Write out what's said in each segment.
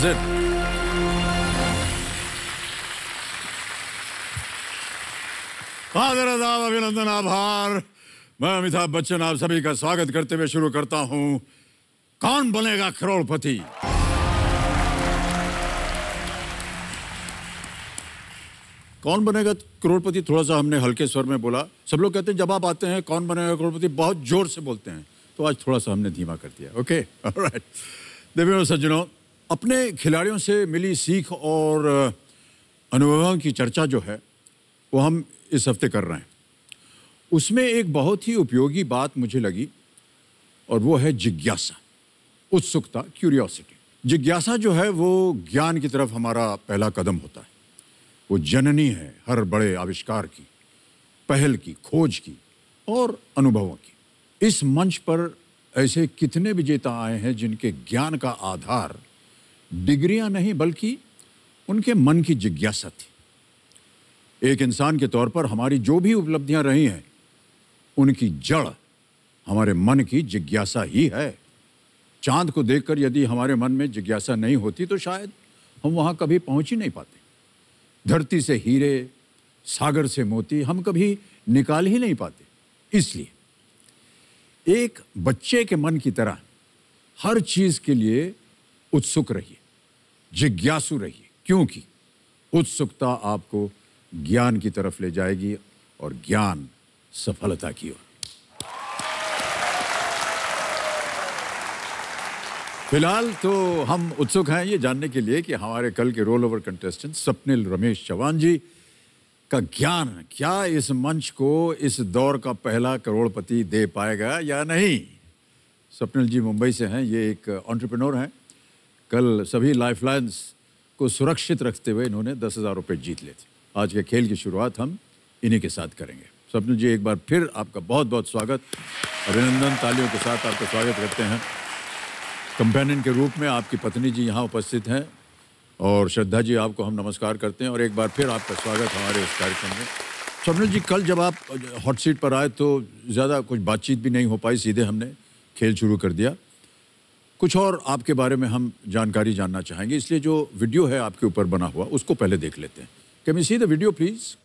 sit. आदर आदाब अभिनंदन आभार। मैं अमिताभ बच्चन आप सभी का स्वागत करते हुए शुरू करता हूं कौन बनेगा करोड़पति। कौन बनेगा करोड़पति थोड़ा सा हमने हल्के स्वर में बोला। सब लोग कहते हैं जब आप आते हैं कौन बनेगा करोड़पति बहुत जोर से बोलते हैं, तो आज थोड़ा सा हमने धीमा कर दिया। Okay, alright. देवियों सज्जनों, अपने खिलाड़ियों से मिली सीख और अनुभवों की चर्चा जो है वो हम इस हफ्ते कर रहे हैं। उसमें एक बहुत ही उपयोगी बात मुझे लगी और वो है जिज्ञासा, उत्सुकता, क्यूरियोसिटी। जिज्ञासा जो है वो ज्ञान की तरफ हमारा पहला कदम होता है। वो जननी है हर बड़े आविष्कार की, पहल की, खोज की और अनुभवों की। इस मंच पर ऐसे कितने विजेता आए हैं जिनके ज्ञान का आधार डिग्रियां नहीं बल्कि उनके मन की जिज्ञासा थी। एक इंसान के तौर पर हमारी जो भी उपलब्धियां रही हैं उनकी जड़ हमारे मन की जिज्ञासा ही है। चांद को देखकर यदि हमारे मन में जिज्ञासा नहीं होती तो शायद हम वहां कभी पहुंच ही नहीं पाते। धरती से हीरे, सागर से मोती हम कभी निकाल ही नहीं पाते। इसलिए एक बच्चे के मन की तरह हर चीज के लिए उत्सुक रहिए, जिज्ञासु रहिए, क्योंकि उत्सुकता आपको ज्ञान की तरफ ले जाएगी और ज्ञान सफलता की ओर। फिलहाल तो हम उत्सुक हैं ये जानने के लिए कि हमारे कल के roll over contestant Swapnil Ramesh Chauhan ji का ज्ञान क्या इस मंच को इस दौर का पहला करोड़पति दे पाएगा या नहीं। स्वप्निल जी मुंबई से हैं, ये एक एंटरप्रेन्योर हैं। कल सभी लाइफलाइंस को सुरक्षित रखते हुए इन्होंने 10,000 रुपये जीत लिए थे। आज के खेल की शुरुआत हम इन्हीं के साथ करेंगे। स्वप्निल जी एक बार फिर आपका बहुत बहुत स्वागत, अभिनंदन। तालियों के साथ आपका स्वागत करते हैं। कंपेनियन के रूप में आपकी पत्नी जी यहाँ उपस्थित हैं और श्रद्धा जी आपको हम नमस्कार करते हैं और एक बार फिर आपका स्वागत हमारे इस कार्यक्रम में। स्वप्निल जी कल जब आप हॉट सीट पर आए तो ज़्यादा कुछ बातचीत भी नहीं हो पाई, सीधे हमने खेल शुरू कर दिया। कुछ और आपके बारे में हम जानकारी जानना चाहेंगे, इसलिए जो वीडियो है आपके ऊपर बना हुआ उसको पहले देख लेते हैं। Can we see the video please?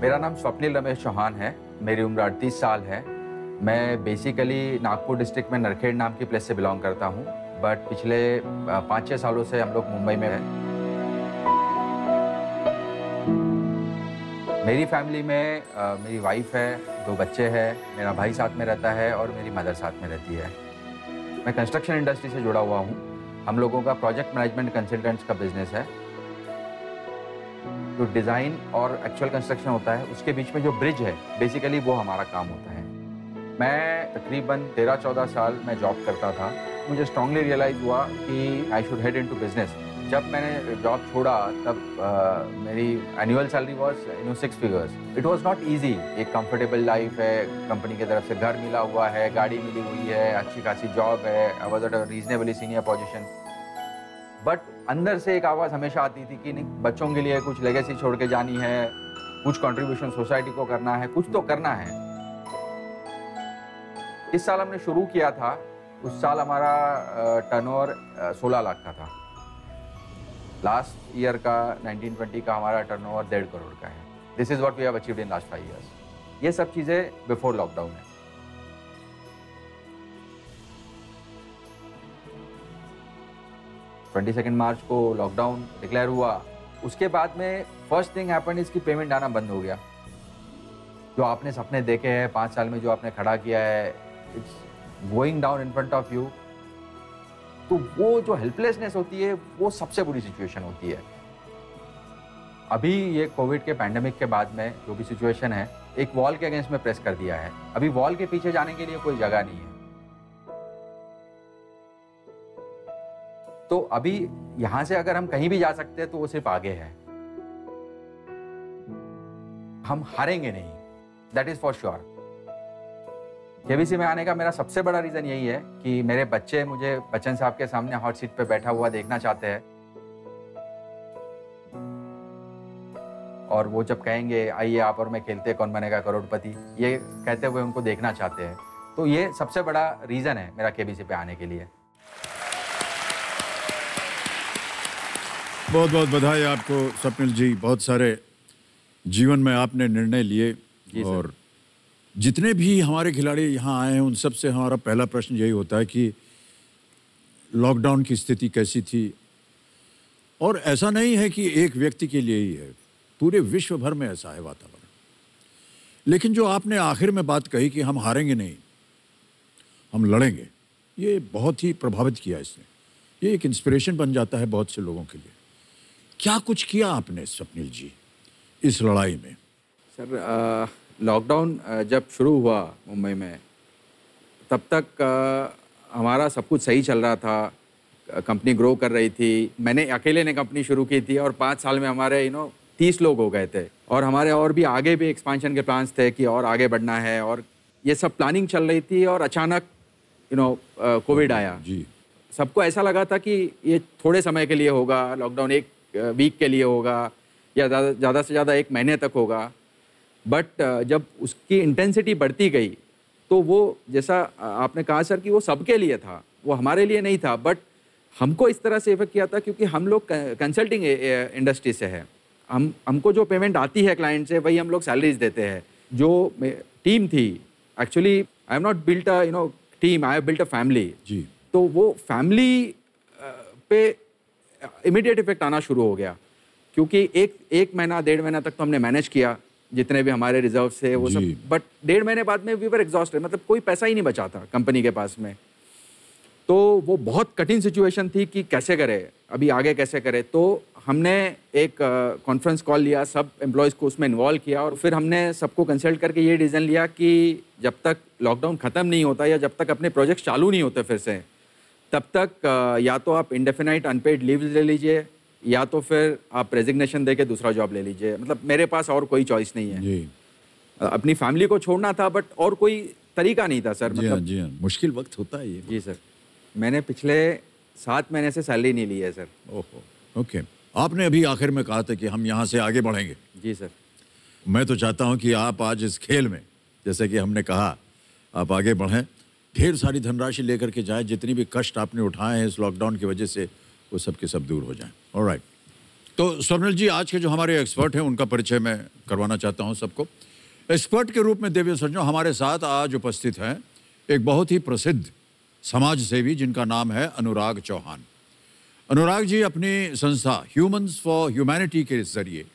मेरा नाम स्वप्निल रमेश चौहान है। मेरी उम्र 38 साल है। मैं बेसिकली नागपुर डिस्ट्रिक्ट में नरखेड़ नाम की प्लेस से बिलोंग करता हूँ, बट पिछले 5-6 सालों से हम लोग मुंबई में हैं। मेरी फैमिली में मेरी वाइफ है, 2 बच्चे हैं, मेरा भाई साथ में रहता है और मेरी मदर साथ में रहती है। मैं कंस्ट्रक्शन इंडस्ट्री से जुड़ा हुआ हूँ। हम लोगों का प्रोजेक्ट मैनेजमेंट कंसल्टेंट्स का बिजनेस है। जो डिज़ाइन और एक्चुअल कंस्ट्रक्शन होता है उसके बीच में जो ब्रिज है, बेसिकली वो हमारा काम होता है। मैं तकरीबन 13-14 साल मैं जॉब करता था। मुझे स्ट्रांगली रियलाइज़ हुआ कि I should head into business. जब मैंने जॉब छोड़ा तब मेरी annual salary was 6 figures. It was not easy. एक कंफर्टेबल लाइफ है, कंपनी की तरफ से घर मिला हुआ है, गाड़ी मिली हुई है, अच्छी खासी जॉब है, I was at a reasonably senior position. But अंदर से एक आवाज़ हमेशा आती थी कि नहीं, बच्चों के लिए कुछ लेगेसी छोड़ के जानी है, कुछ कंट्रीब्यूशन सोसाइटी को करना है, कुछ तो करना है। इस साल हमने शुरू किया था, उस साल हमारा टर्नओवर 16 लाख का था। लास्ट ईयर का 19-20 का हमारा टर्नओवर 1.5 करोड़ का है। This is what we have achieved in last 5 years. ये सब चीज़ें बिफोर लॉकडाउन है। 22 मार्च को लॉकडाउन डिक्लेयर हुआ। उसके बाद में फर्स्ट थिंग हैपेंड इसकी पेमेंट आना बंद हो गया। जो आपने सपने देखे हैं 5 साल में, जो आपने खड़ा किया है, it's going down in front of you. तो वो जो हेल्पलेसनेस होती है वो सबसे बुरी सिचुएशन होती है। अभी ये कोविड के पैंडेमिक के बाद में जो भी सिचुएशन है, एक वॉल के अगेंस्ट में प्रेस कर दिया है। अभी वॉल के पीछे जाने के लिए कोई जगह नहीं है। तो अभी यहां से अगर हम कहीं भी जा सकते हैं तो वो सिर्फ आगे है। हम हारेंगे नहीं, that is for sure. KBC में आने का मेरा सबसे बड़ा रीजन यही है कि मेरे बच्चे मुझे बच्चन साहब के सामने हॉट सीट पे बैठा हुआ देखना चाहते हैं। और वो जब कहेंगे आइए आप और मैं खेलते कौन बनेगा करोड़पति, ये कहते हुए उनको देखना चाहते हैं। तो ये सबसे बड़ा रीज़न है मेरा केबीसी पे आने के लिए। बहुत बहुत बधाई आपको स्वप्निल जी। बहुत सारे जीवन में आपने निर्णय लिए और जितने भी हमारे खिलाड़ी यहाँ आए हैं उन सब से हमारा पहला प्रश्न यही होता है कि लॉकडाउन की स्थिति कैसी थी। और ऐसा नहीं है कि एक व्यक्ति के लिए ही है, पूरे विश्व भर में ऐसा है वातावरण। लेकिन जो आपने आखिर में बात कही कि हम हारेंगे नहीं, हम लड़ेंगे, ये बहुत ही प्रभावित किया इसने। ये एक इंस्पिरेशन बन जाता है बहुत से लोगों के लिए। क्या कुछ किया आपने स्वप्निल जी इस लड़ाई में? सर, लॉकडाउन जब शुरू हुआ मुंबई में, तब तक हमारा सब कुछ सही चल रहा था, कंपनी ग्रो कर रही थी। मैंने अकेले ने कंपनी शुरू की थी और 5 साल में हमारे 30 लोग हो गए थे और हमारे और भी आगे भी एक्सपेंशन के प्लान्स थे कि और आगे बढ़ना है और ये सब प्लानिंग चल रही थी। और अचानक कोविड आया जी। सबको ऐसा लगा था कि ये थोड़े समय के लिए होगा, लॉकडाउन 1 वीक के लिए होगा या ज़्यादा से ज़्यादा 1 महीने तक होगा। बट जब उसकी इंटेंसिटी बढ़ती गई तो वो, जैसा आपने कहा सर, कि वो सबके लिए था, वो हमारे लिए नहीं था। बट हमको इस तरह से इफेक्ट किया था क्योंकि हम लोग कंसल्टिंग इंडस्ट्री से है। हमको जो पेमेंट आती है क्लाइंट से वही हम लोग सैलरीज देते हैं। जो टीम थी, actually I have not built a team, I have built a family ji. तो वो फैमिली पे इमीडिएट इफेक्ट आना शुरू हो गया क्योंकि एक महीना 1.5 महीना तक तो हमने मैनेज किया जितने भी हमारे रिजर्व से वो सब। बट 1.5 महीने बाद में वी वर एग्जॉस्टेड, मतलब कोई पैसा ही नहीं बचा था कंपनी के पास में। तो वो बहुत कठिन सिचुएशन थी कि कैसे करें, अभी आगे कैसे करें। तो हमने एक कॉन्फ्रेंस कॉल लिया, सब एम्प्लॉयज़ को उसमें इन्वॉल्व किया और फिर हमने सबको कंसल्ट करके ये डिसीजन लिया कि जब तक लॉकडाउन ख़त्म नहीं होता या जब तक अपने प्रोजेक्ट चालू नहीं होते फिर से, तब तक या तो आप इंडेफिनाइट अनपेड लीव ले लीजिए या तो फिर आप रेजिग्नेशन दे के दूसरा जॉब ले लीजिए। मतलब मेरे पास और कोई चॉइस नहीं है जी। अपनी फैमिली को छोड़ना था बट और कोई तरीका नहीं था सर। मतलब जी हाँ, मुश्किल वक्त होता है ये। जी सर, मैंने पिछले 7 महीने से सैलरी नहीं ली है सर। ओहो, ओके। आपने अभी आखिर में कहा था कि हम यहाँ से आगे बढ़ेंगे। जी सर। मैं तो चाहता हूँ कि आप आज इस खेल में, जैसे कि हमने कहा, आप आगे बढ़ें, ढेर सारी धनराशि लेकर के जाएं। जितनी भी कष्ट आपने उठाए हैं इस लॉकडाउन की वजह से, वो सब के सब दूर हो जाएं। ऑलराइट। तो स्वप्निल जी, आज के जो हमारे एक्सपर्ट हैं उनका परिचय मैं करवाना चाहता हूँ सबको। एक्सपर्ट के रूप में देवियों सज्जनों, हमारे साथ आज उपस्थित हैं एक बहुत ही प्रसिद्ध समाज सेवी जिनका नाम है अनुराग चौहान। अनुराग जी अपनी संस्था ह्यूमंस फॉर ह्यूमैनिटी के जरिए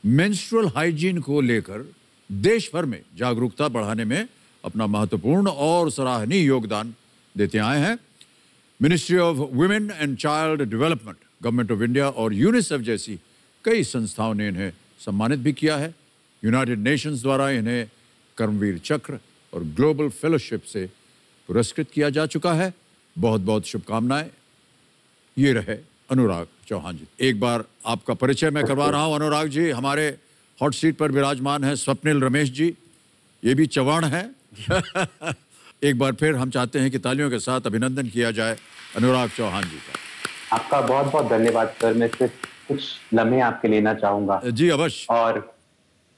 मेंस्ट्रुअल हाइजीन को लेकर देश भर में जागरूकता बढ़ाने में अपना महत्वपूर्ण और सराहनीय योगदान देते आए हैं। Ministry of women and child development, government of India और यूनिसेफ जैसी कई संस्थाओं ने इन्हें सम्मानित भी किया है। यूनाइटेड नेशंस द्वारा इन्हें कर्मवीर चक्र और ग्लोबल फेलोशिप से पुरस्कृत किया जा चुका है। बहुत बहुत शुभकामनाएं। ये रहे अनुराग चौहान जी। एक बार आपका परिचय मैं करवा रहा हूं। अनुराग जी, हमारे हॉट सीट पर विराजमान है स्वप्निल रमेश जी, ये भी चौहान है। एक बार फिर हम चाहते हैं कि तालियों के साथ अभिनंदन किया जाए अनुराग चौहान जी का। आपका बहुत बहुत धन्यवाद सर। मैं सिर्फ कुछ लम्हे आपके लेना चाहूंगा। जी अवश्य। और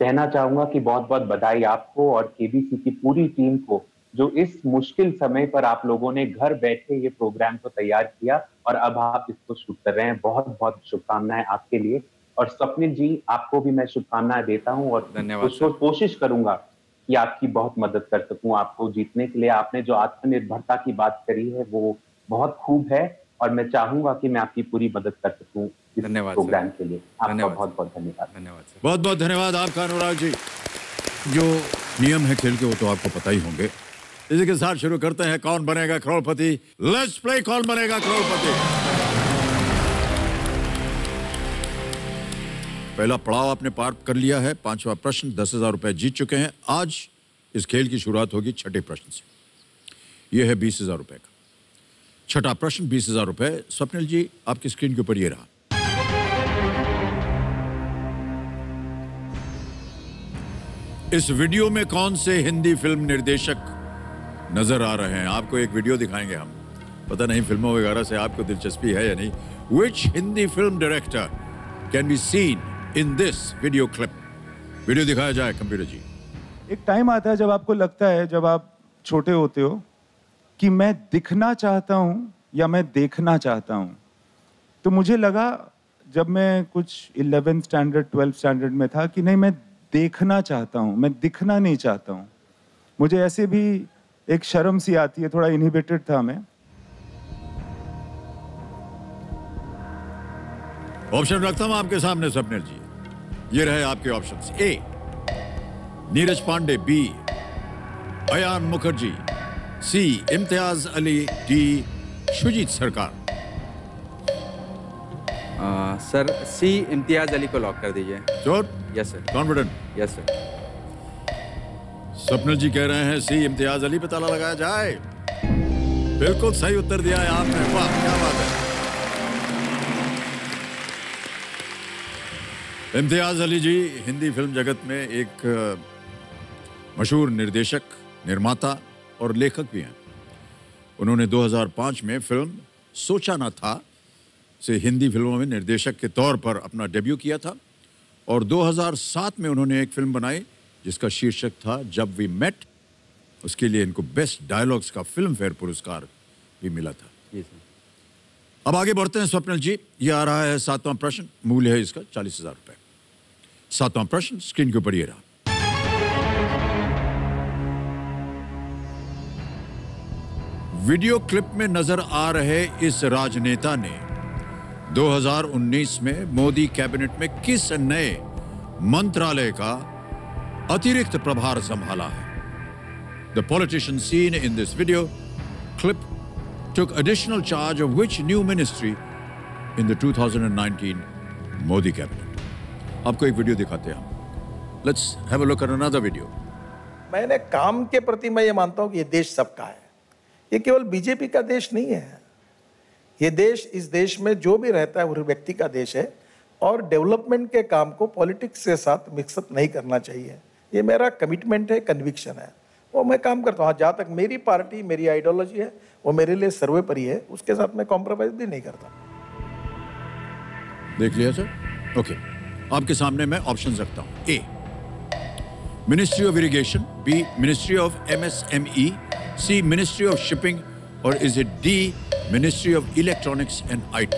कहना चाहूंगा कि बहुत बहुत बधाई आपको और केबीसी की पूरी टीम को, जो इस मुश्किल समय पर आप लोगों ने घर बैठे ये प्रोग्राम को तैयार किया और अब आप इसको शूट कर रहे हैं। बहुत बहुत शुभकामनाएं आपके लिए। और स्वप्निल जी, आपको भी मैं शुभकामनाएं देता हूं और कोशिश करूंगा कि आपकी बहुत मदद कर सकूं आपको जीतने के लिए। आपने जो आत्मनिर्भरता की बात करी है वो बहुत खूब है और मैं चाहूंगा कि मैं आपकी पूरी मदद कर सकूं इस प्रोग्राम के लिए। आपका बहुत बहुत धन्यवाद। धन्यवाद सर। बहुत बहुत धन्यवाद आपका अनुराग जी। जो नियम है खेल के वो तो आपको पता ही होंगे। इसी के साथ शुरू करते हैं कौन बनेगा करोड़पति। लेट्स प्ले कौन बनेगा करोड़पति। पहला पड़ाव आपने पार कर लिया है। 5वां प्रश्न, 10,000 रुपए जीत चुके हैं। आज इस खेल की शुरुआत होगी छठे प्रश्न से। यह है 20,000 रुपए का छठा प्रश्न, 20,000 रुपए। स्वप्निल जी, आपकी स्क्रीन के ऊपर ये रहा। इस वीडियो में कौन से हिंदी फिल्म निर्देशक नजर आ रहे हैं? आपको एक वीडियो दिखाएंगे हम। पता नहीं फिल्मों वगैरह से आपको दिलचस्पी है या नहीं। Which Hindi film director can be seen in this video clip? Video दिखाया जाए कंप्यूटर जी। एक टाइम आता है जब आपको लगता है, जब आप छोटे होते हो कि मैं दिखना चाहता हूं या मैं देखना चाहता हूं? तो मुझे लगा जब मैं कुछ 11th स्टैंडर्ड 12th स्टैंडर्ड में था कि नहीं, मैं देखना चाहता हूं, मैं दिखना नहीं चाहता हूं। मुझे ऐसे भी एक शर्म सी आती है, थोड़ा इनहिबिटेड था मैं। ऑप्शन रखता हूं आपके सामने स्वप्निल जी, ये रहे आपके options. A Neeraj Pandey, B Ayan Mukherjee, C Imtiaz Ali, D Shoojit Sircar. Sir C Imtiaz Ali को लॉक कर दीजिए। Sure? Yes sir. Confident? Yes sir. Swapnil ji कह रहे हैं सी इम्तियाज अली पे ताला लगाया जाए। बिल्कुल सही उत्तर दिया है आपने, वाह क्या बात है। इम्तियाज अली जी हिंदी फिल्म जगत में एक मशहूर निर्देशक, निर्माता और लेखक भी हैं। उन्होंने 2005 में फिल्म सोचा ना था से हिंदी फिल्मों में निर्देशक के तौर पर अपना डेब्यू किया था और 2007 में उन्होंने एक फिल्म बनाई जिसका शीर्षक था जब वी मेट। उसके लिए इनको बेस्ट डायलॉग्स का फिल्म फेयर पुरस्कार भी मिला था। अब आगे बढ़ते हैं स्वप्निल जी। ये आ रहा है 7वां प्रश्न, मूल्य है इसका 40,000 रुपए। 7वां प्रश्न स्क्रीन के ऊपर ये रहा। वीडियो क्लिप में नजर आ रहे इस राजनेता ने 2019 में मोदी कैबिनेट में किस नए मंत्रालय का अतिरिक्त प्रभार संभाला है? The politician seen in this video clip took additional charge of which new ministry in the 2019 Modi cabinet? आपको एक वीडियो दिखाते हैं हम। Let's have a look at another video. मैंने काम के प्रति मैं ये मानता हूं कि ये देश सबका है। ये केवल बीजेपी का देश नहीं है। ये देश, इस देश में जो भी रहता है वो व्यक्ति का देश है और डेवलपमेंट के काम को पॉलिटिक्स के साथ मिक्सअप नहीं करना चाहिए। ये मेरा कमिटमेंट है, कन्विक्शन है, वो मैं काम करता हूँ। जहाँ तक मेरी पार्टी, मेरी आइडियोलॉजी है, वो मेरे लिए सर्वोपरि है, उसके साथ मैं कॉम्प्रोमाइज भी नहीं करता। देख लिया सर? ओके, आपके सामने मैं ऑप्शन रखता हूँ। A ministry of irrigation, B ministry of MSME, C ministry of shipping और is it D ministry of electronics and IT?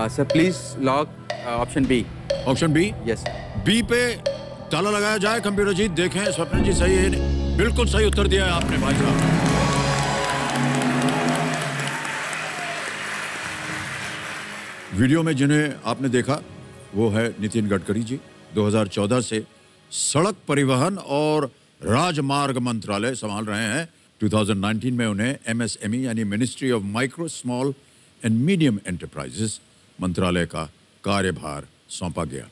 Sir please lock option B. Option B? Yes. B पे ताला लगाया जाए। कंप्यूटर जी देखें स्वप्निल जी सही है, बिल्कुल सही उत्तर दिया है आपने भाई साहब। वीडियो में जिन्हें आपने देखा वो है नितिन गडकरी जी। 2014 से सड़क परिवहन और राजमार्ग मंत्रालय संभाल रहे हैं। 2019 में उन्हें MSME यानी ministry of micro, small and medium enterprises मंत्रालय का कार्यभार सौंपा गया।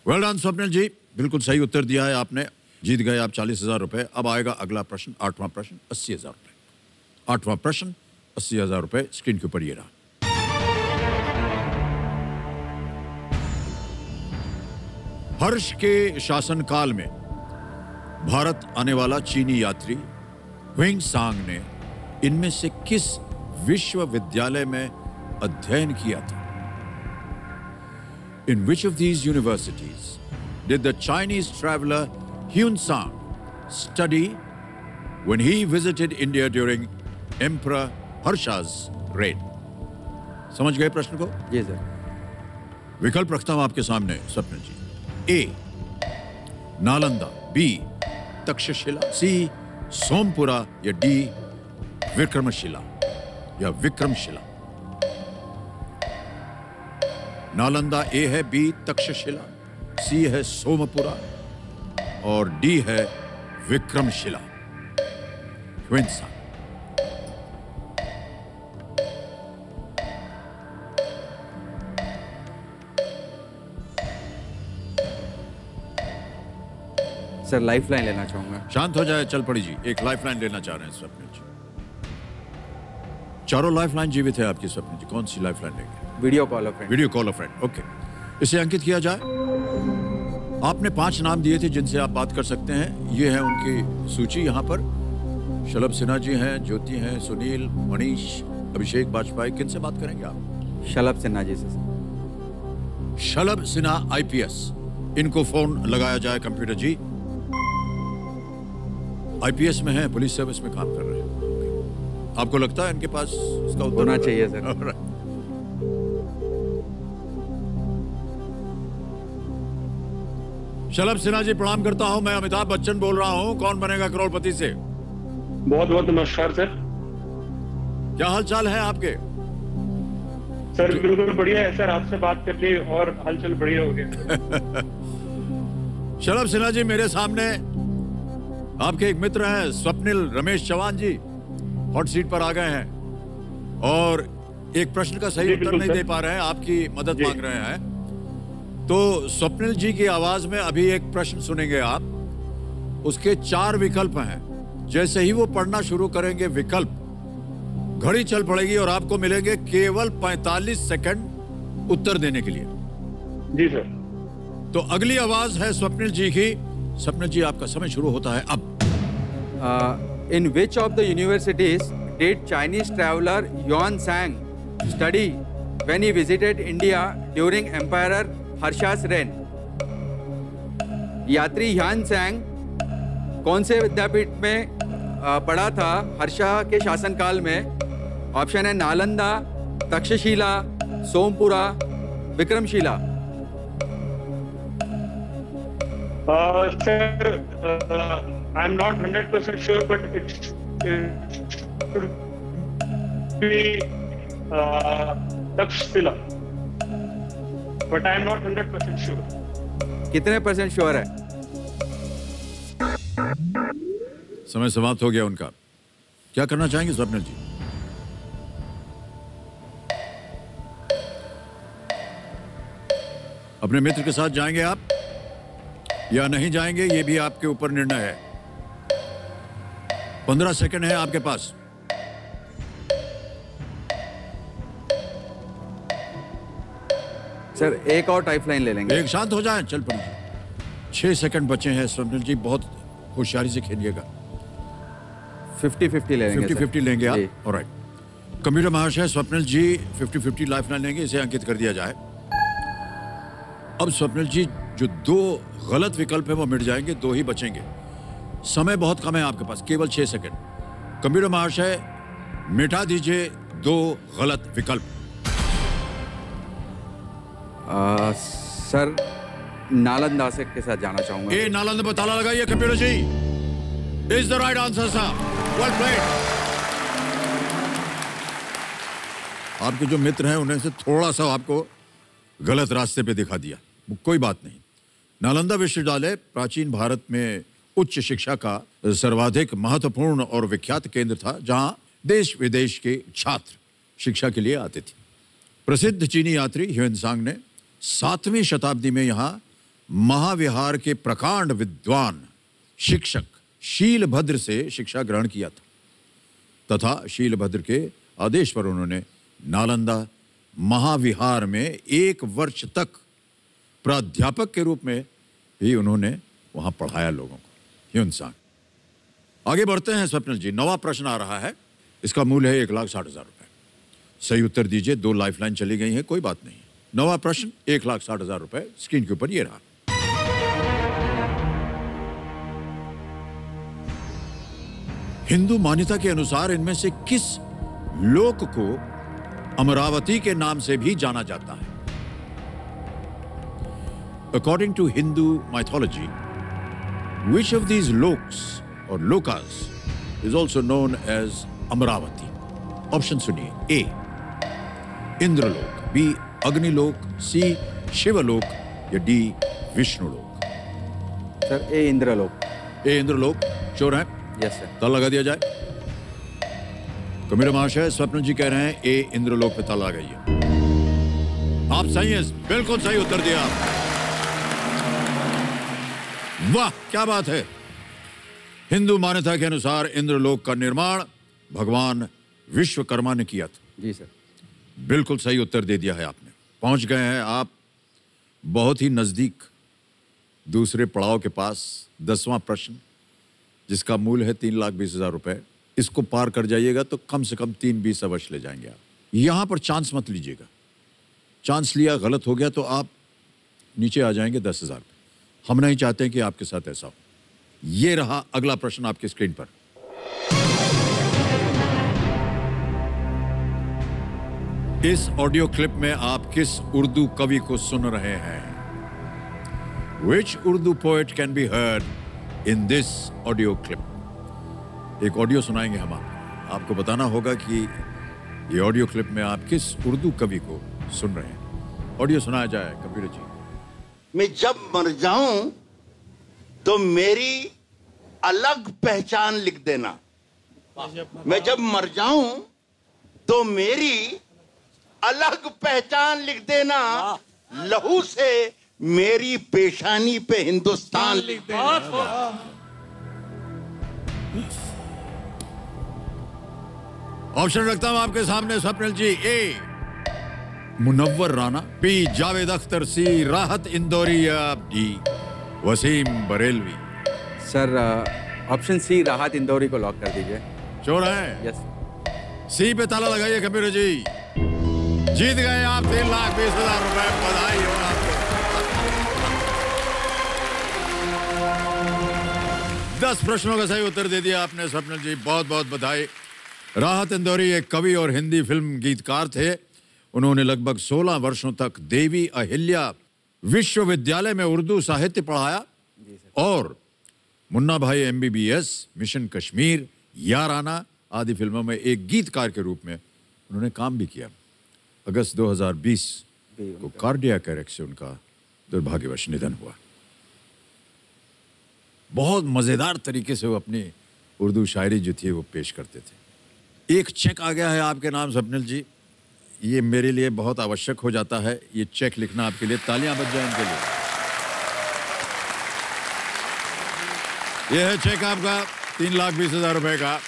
वेल डन स्वप्निल जी, बिल्कुल सही उत्तर दिया है आपने। जीत गए आप 40,000 रुपए। अब आएगा अगला प्रश्न, 8वां प्रश्न, 80,000 रुपए। 8वां प्रश्न 80,000 रुपए स्क्रीन के ऊपर ये रहा। हर्ष के शासनकाल में भारत आने वाला चीनी यात्री हुइंग सांग ने इनमें से किस विश्वविद्यालय में अध्ययन किया था? In which of these universities did the Chinese traveler Huan Sang study when he visited India during Emperor Harsha's reign? समझ गए प्रश्न को? जी सर। विकल्प रखता हूं आपके सामने स्वप्निल जी। ए नालंदा, बी तक्षशिला, सी सोमपुरा या डी विक्रमशिला या विक्रमशिला? नालंदा ए है, बी तक्षशिला, सी है सोमपुरा और डी है विक्रमशिला। हुइंग सांग। सर लाइफलाइन लेना चाहूंगा। शांत हो जाए, चल पड़ी जी। एक लाइफलाइन लेना चाह रहे हैं स्वप्निल जी। चारों लाइफलाइन जीवित है आपकी स्वप्निल जी, कौन सी लाइफलाइन लेंगे? Video call of friend. Video call of friend, okay. इसे अंकित किया जाए। आपने 5 नाम दिए थे जिनसे आप बात कर सकते हैं। ये है उनकी सूची यहाँ पर। शलभ सिन्हा जी हैं, ज्योति हैं, सुनील, मनीष, अभिषेक वाजपेयी। किनसे बात करेंगे आप? शलभ सिन्हा जी से। शलभ सिन्हा IPS। इनको फोन लगाया जाए कंप्यूटर जी। आईपीएस में हैं, पुलिस सर्विस में काम कर रहे हैं। आपको लगता है इनके पास इसका उत्तर होना चाहिए सर। Alright. शलभ सिन्हा जी प्रणाम करता हूं। मैं अमिताभ बच्चन बोल रहा हूं, कौन बनेगा करोड़पति से। बहुत बहुत नमस्कार सर। क्या हाल चाल है आपके? सर बिल्कुल बढ़िया है सर, आपसे बात करके और हालचाल बढ़िया हो गया। शलभ सिन्हा जी, मेरे सामने आपके एक मित्र हैं स्वप्निल रमेश चौहान जी, हॉट सीट पर आ गए हैं और एक प्रश्न का सही उत्तर नहीं दे पा रहे हैं, आपकी मदद मांग रहे हैं। तो स्वप्निल जी की आवाज में अभी एक प्रश्न सुनेंगे आप। उसके 4 विकल्प हैं। जैसे ही वो पढ़ना शुरू करेंगे विकल्प, घड़ी चल पड़ेगी और आपको मिलेंगे केवल 45 सेकंड उत्तर देने के लिए। जी सर। तो अगली आवाज है स्वप्निल जी की। स्वप्निल जी, आपका समय शुरू होता है अब। In which of the universities did Chinese traveller Xuanzang study when he visited India during emperor Harsha's reign? यात्री ह्यान सांग कौन से विद्यापीठ में पढ़ा था हर्षा के शासनकाल में? ऑप्शन है Nalanda, Takshashila, Sompura, Vikramshila. Sir, I'm not 100% sure, but it should be Takshashila. But I'm not 100% sure. कितने % श्योर है? समय समाप्त हो गया उनका। क्या करना चाहेंगे स्वप्निल जी? अपने मित्र के साथ जाएंगे आप या नहीं जाएंगे, ये भी आपके ऊपर निर्णय है। 15 सेकंड है आपके पास। सर एक और टाइप लाइन ले लेंगे। एक शांत हो जाएं, चल पड़िए। 6 सेकंड बचे हैं स्वप्निल जी, बहुत होशियारी से खेलिएगा। 50-50 ले लेंगे। 50-50 लेंगे आप। ऑलराइट। कंप्यूटर महाशय, स्वप्निल जी 50-50 लाइफ लाइन लेंगे, इसे अंकित कर दिया जाए। अब स्वप्निल जी, जो 2 गलत विकल्प है वो मिट जाएंगे, 2 ही बचेंगे। समय बहुत कम है आपके पास, केवल 6 सेकंड। कंप्यूटर महाशय, मिटा दीजिए 2 गलत विकल्प। सर नालंदा से के साथ जाना चाहूंगा। ए नालंदा पर ताला लगाइए computer ji. Is the right answer sir. Well played. आपके जो मित्र हैं उन्हें से थोड़ा सा आपको गलत रास्ते पे दिखा दिया, कोई बात नहीं। नालंदा विश्वविद्यालय प्राचीन भारत में उच्च शिक्षा का सर्वाधिक महत्वपूर्ण और विख्यात केंद्र था, जहां देश विदेश के छात्र शिक्षा के लिए आते थे। प्रसिद्ध चीनी यात्री ह्वेनसांग ने 7वीं शताब्दी में यहां महाविहार के प्रकांड विद्वान शिक्षक शीलभद्र से शिक्षा ग्रहण किया था तथा शीलभद्र के आदेश पर उन्होंने नालंदा महाविहार में 1 वर्ष तक प्राध्यापक के रूप में भी उन्होंने वहां पढ़ाया लोगों को। ह्वेनसांग। आगे बढ़ते हैं स्वप्निल जी। 9वां प्रश्न आ रहा है, इसका मूल्य है 1,60,000 रुपए। सही उत्तर दीजिए। 2 लाइफलाइन चली गई हैं, कोई बात नहीं। 9वां प्रश्न 1,60,000 रुपए स्क्रीन के ऊपर ये रहा। हिंदू मान्यता के अनुसार इनमें से किस लोक को अमरावती के नाम से भी जाना जाता है? According to Hindu mythology, which of these loks or lokas is also known as Amaravati? Option सुनिए। A Indralok, B अग्निलोक, C Shivlok या D विष्णुलोक। सर ए इंद्रलोक। ए इंद्रलोक श्योर है? Yes sir. ताला लगा दिया जाए। कबीर महाशय, स्वप्न जी कह रहे हैं ए इंद्रलोक पे ताला लगाइए। आप सही हैं, बिल्कुल सही उत्तर दिया। वाह क्या बात है। हिंदू मान्यता के अनुसार इंद्रलोक का निर्माण भगवान विश्वकर्मा ने किया था। जी सर। बिल्कुल सही उत्तर दे दिया है आपने। पहुंच गए हैं आप बहुत ही नजदीक दूसरे पड़ाव के पास। 10वां प्रश्न, जिसका मूल्य है 3,20,000 रुपए। इसको पार कर जाइएगा तो कम से कम 3,20 अवश्य ले जाएंगे आप। यहां पर चांस मत लीजिएगा। चांस लिया, गलत हो गया तो आप नीचे आ जाएंगे 10,000 पे। हम नहीं चाहते कि आपके साथ ऐसा हो। ये रहा अगला प्रश्न आपकी स्क्रीन पर। इस ऑडियो क्लिप में आप किस उर्दू कवि को सुन रहे हैं? Which Urdu poet can be heard in this audio clip? एक ऑडियो सुनाएंगे हम आपको बताना होगा कि ये ऑडियो क्लिप में आप किस उर्दू कवि को सुन रहे हैं। ऑडियो सुनाया जाए कंप्यूटर जी। मैं जब मर जाऊं तो मेरी अलग पहचान लिख देना। मैं जब मर जाऊं तो मेरी अलग पहचान लिख देना। लहू से मेरी पेशानी पे हिंदुस्तान लिख देना। ऑप्शन रखता हूं आपके सामने Swapnil ji. A Munawwar Rana, B Javed Akhtar, C Rahat Indori या D Waseem Barelvi. Sir option C Rahat Indori को लॉक कर दीजिए। श्योर है? यस। सी पे ताला लगाइए कंप्यूटर जी। जीत गए आप 3,20,000 रुपए। बधाई हो आपको। 10 प्रश्नों का सही उत्तर दे दिया आपने स्वप्निल जी, बहुत बहुत बधाई। राहत इंदौरी एक कवि और हिंदी फिल्म गीतकार थे। उन्होंने लगभग 16 वर्षों तक देवी अहिल्या विश्वविद्यालय में उर्दू साहित्य पढ़ाया और मुन्ना भाई MBBS, मिशन कश्मीर, याराना आदि फिल्मों में एक गीतकार के रूप में उन्होंने काम भी किया। अगस्त 2020 को कार्डियक अरेस्ट से उनका दुर्भाग्यवश निधन हुआ। बहुत मजेदार तरीके से वो अपनी उर्दू शायरी जो थी वो पेश करते थे। एक चेक आ गया है आपके नाम स्वप्निल जी, ये मेरे लिए बहुत आवश्यक हो जाता है। ये चेक लिखना आपके लिए, तालियां बज जाए इनके लिए। ये है चेक आपका 3,20,000 रुपए का।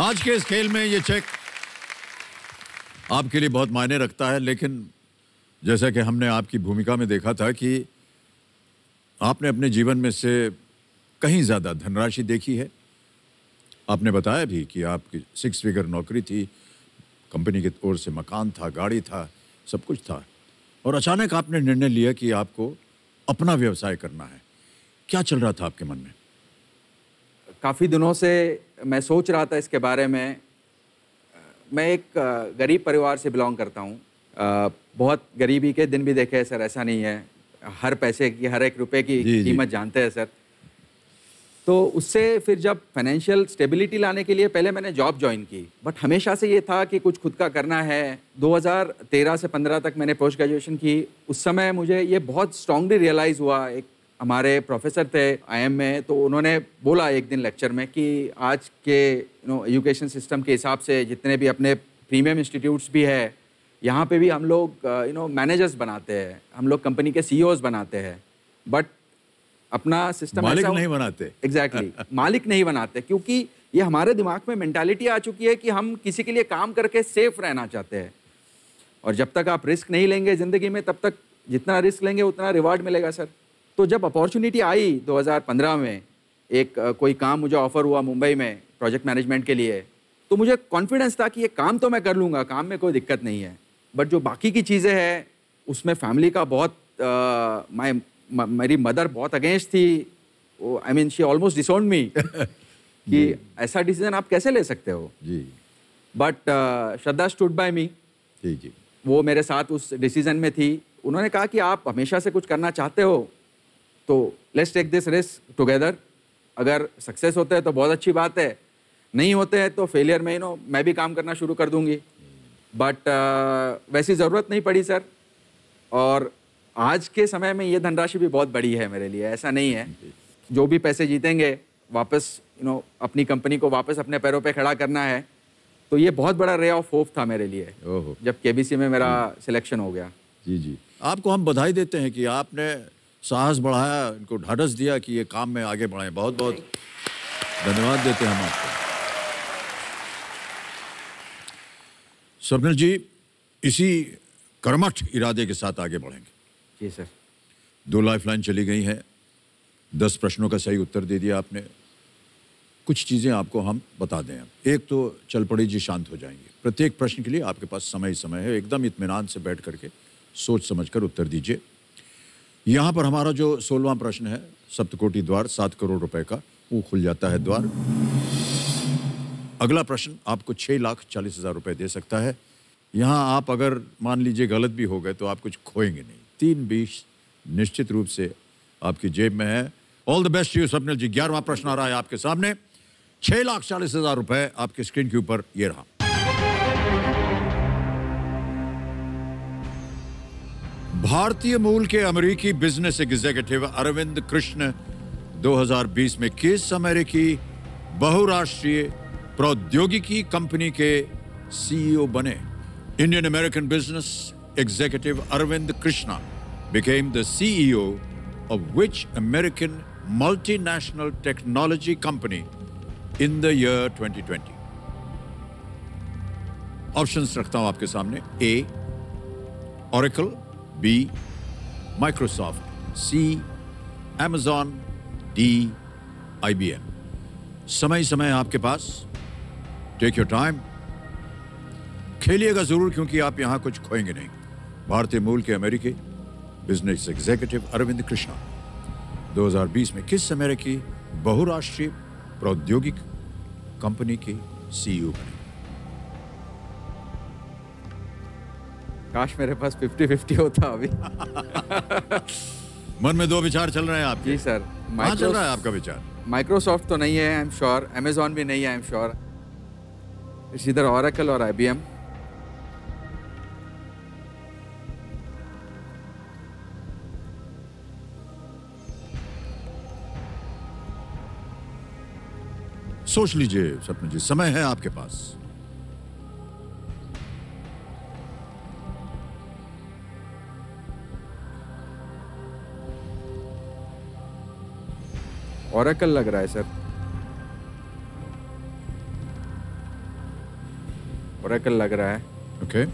आज के इस खेल में ये चेक आपके लिए बहुत मायने रखता है, लेकिन जैसा कि हमने आपकी भूमिका में देखा था कि आपने अपने जीवन में से कहीं ज़्यादा धनराशि देखी है। आपने बताया भी कि आपकी 6 फिगर नौकरी थी, कंपनी की ओर से मकान था, गाड़ी था, सब कुछ था, और अचानक आपने निर्णय लिया कि आपको अपना व्यवसाय करना है। क्या चल रहा था आपके मन में? काफ़ी दिनों से मैं सोच रहा था इसके बारे में। मैं एक गरीब परिवार से बिलोंग करता हूँ। बहुत गरीबी के दिन भी देखे हैं सर, ऐसा नहीं है। हर पैसे की, हर एक रुपए की कीमत जानते हैं सर। तो उससे फिर जब फाइनेंशियल स्टेबिलिटी लाने के लिए पहले मैंने जॉब ज्वाइन की, बट हमेशा से ये था कि कुछ खुद का करना है। 2013 से 15 तक मैंने पोस्ट ग्रेजुएशन की। उस समय मुझे ये बहुत स्ट्रांगली रियलाइज़ हुआ। एक हमारे प्रोफेसर थे IIM में, तो उन्होंने बोला एक दिन लेक्चर में कि आज के एजुकेशन सिस्टम के हिसाब से जितने भी अपने प्रीमियम इंस्टीट्यूट्स भी है, यहाँ पे भी हम लोग मैनेजर्स बनाते हैं, हम लोग कंपनी के CEOs बनाते हैं, बट अपना सिस्टम मालिक नहीं बनाते। एग्जैक्टली मालिक नहीं बनाते, क्योंकि ये हमारे दिमाग में मेंटालिटी आ चुकी है कि हम किसी के लिए काम करके सेफ रहना चाहते हैं। और जब तक आप रिस्क नहीं लेंगे ज़िंदगी में, तब तक जितना रिस्क लेंगे उतना रिवार्ड मिलेगा सर। तो जब अपॉर्चुनिटी आई 2015 में, एक कोई काम मुझे ऑफर हुआ मुंबई में प्रोजेक्ट मैनेजमेंट के लिए, तो मुझे कॉन्फिडेंस था कि ये काम तो मैं कर लूँगा, काम में कोई दिक्कत नहीं है। बट जो बाकी की चीज़ें हैं उसमें फैमिली का बहुत मेरी मदर बहुत अगेंस्ट थी। I mean she almost disowned me कि ऐसा डिसीजन आप कैसे ले सकते हो जी। But Shraddha stood by me जी। वो मेरे साथ उस डिसीजन में थी। उन्होंने कहा कि आप हमेशा से कुछ करना चाहते हो तो let's take this risk together. अगर सक्सेस होते हैं तो बहुत अच्छी बात है, नहीं होते हैं तो फेलियर में मैं भी काम करना शुरू कर दूंगी। बट वैसी ज़रूरत नहीं पड़ी सर। और आज के समय में ये धनराशि भी बहुत बड़ी है मेरे लिए। ऐसा नहीं है, जो भी पैसे जीतेंगे वापस अपनी कंपनी को वापस अपने पैरों पे खड़ा करना है। तो ये बहुत बड़ा रे ऑफ होप था मेरे लिए जब KBC में मेरा सिलेक्शन हो गया। जी। आपको हम बधाई देते हैं कि आपने साहस बढ़ाया, इनको ढाढ़स दिया कि ये काम में आगे बढ़ाएं। बहुत बहुत धन्यवाद देते हैं हम आपको। स्वप्निल जी, इसी कर्मठ इरादे के साथ आगे बढ़ेंगे। जी सर। 2 लाइफलाइन चली गई हैं, 10 प्रश्नों का सही उत्तर दे दिया आपने। कुछ चीज़ें आपको हम बता दें। एक तो चल पड़ी जी, शांत हो जाएंगे। प्रत्येक प्रश्न के लिए आपके पास समय ही समय है, एकदम इत्मीनान से बैठ करके सोच समझकर उत्तर दीजिए। यहाँ पर हमारा जो 16वां प्रश्न है, सप्तकोटि द्वार, 7 करोड़ रुपए का, वो खुल जाता है द्वार। अगला प्रश्न आपको 6,40,000 रुपए दे सकता है। यहाँ आप अगर मान लीजिए गलत भी हो गए तो आप कुछ खोएंगे नहीं। 3,20 निश्चित रूप से आपकी जेब में है। All the best you Swapnil ji. 11वां प्रश्न आ रहा है आपके सामने। 6,40,000 रुपए आपकी स्क्रीन के ऊपर ये रहा। भारतीय मूल के अमेरिकी बिजनेस एग्जीक्यूटिव अरविंद कृष्ण 2020 में किस अमेरिकी बहुराष्ट्रीय प्रौद्योगिकी कंपनी के सीईओ बने? Indian American business executive Arvind Krishna became the CEO of which American multinational technology company in the year 2020? Options रखता हूं आपके सामने। A, Oracle, B, Microsoft, C, Amazon, D, IBM। समय समय आपके पास। Take your time. खेलिएगा जरूर क्योंकि आप यहां कुछ खोएंगे नहीं। भारतीय मूल के अमेरिकी बिजनेस एग्जीक्यूटिव अरविंद कृष्णा 2020 में किस अमेरिकी बहुराष्ट्रीय प्रौद्योगिक कंपनी के सीईओ बने? काश मेरे पास 50-50 होता अभी। मन में दो विचार चल रहे हैं आपके। जी सर। कहाँ चल रहा है आपका विचार? माइक्रोसॉफ्ट तो नहीं है, आई एम श्योर। अमेजॉन भी नहीं है, आई एम श्योर। इधर ओरेकल और IBM। सोच लीजिए स्वप्न जी, समय है आपके पास। ओरेकल लग रहा है सर। ओरेकल लग रहा है। ओके।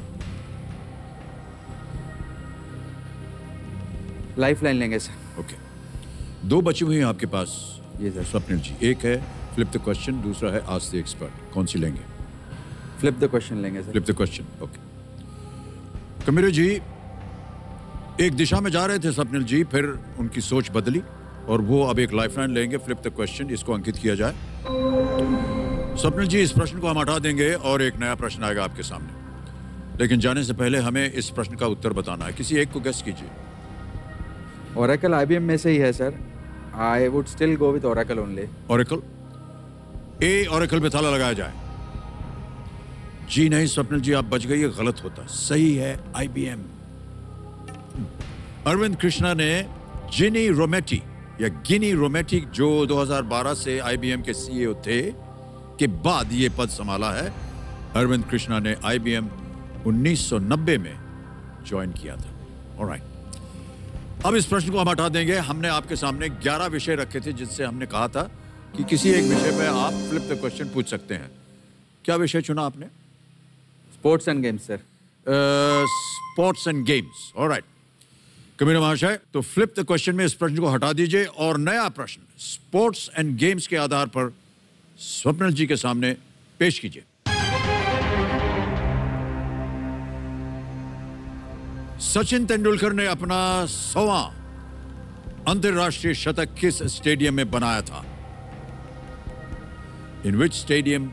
लाइफलाइन लेंगे सर। ओके। दो बची हुई हैं आपके पास। ये सर। स्वप्निल जी, एक है फ्लिप द क्वेश्चन, दूसरा है आस्क द एक्सपर्ट। कौन सी लेंगे? फ्लिप द क्वेश्चन लेंगे sir. Flip the question. Okay. कमीर जी एक दिशा में जा रहे थे स्वप्निल जी, फिर उनकी सोच बदली और वो अब एक लाइफलाइन लेंगे। फ्लिप द क्वेश्चन, इसको अंकित किया जाए। स्वप्निल जी इस प्रश्न को हम हटा देंगे और एक नया प्रश्न आएगा आपके सामने। लेकिन जाने से पहले हमें इस प्रश्न का उत्तर बताना है। किसी एक को गेस कीजिए। ओरेकल IBM में से ही है sir. I would still go with Oracle only. Oracle. A, Oracle पे ताला लगाया जाए। जी नहीं स्वप्निल जी, आप बच गए, ये गलत होता। सही है IBM। अरविंद कृष्णा ने जिनी रोमेटी या गिनी रोमेटी, जो 2012 से IBM के CEO थे, के बाद ये पद संभाला है। अरविंद कृष्णा ने IBM 1990 में ज्वाइन किया था। ऑलराइट, अब इस प्रश्न को हम हटा देंगे। हमने आपके सामने 11 विषय रखे थे जिससे हमने कहा था कि किसी एक विषय पे आप फ्लिप द क्वेश्चन पूछ सकते हैं। क्या विषय चुना आपने? Sports and games sir. Sports and games. Alright Kabir महाशय, तो फ्लिप द क्वेश्चन में इस प्रश्न को हटा दीजिए और नया प्रश्न स्पोर्ट्स एंड गेम्स के आधार पर स्वप्निल जी के सामने पेश कीजिए। सचिन तेंदुलकर ने अपना 100वां अंतरराष्ट्रीय शतक किस स्टेडियम में बनाया था? In which stadium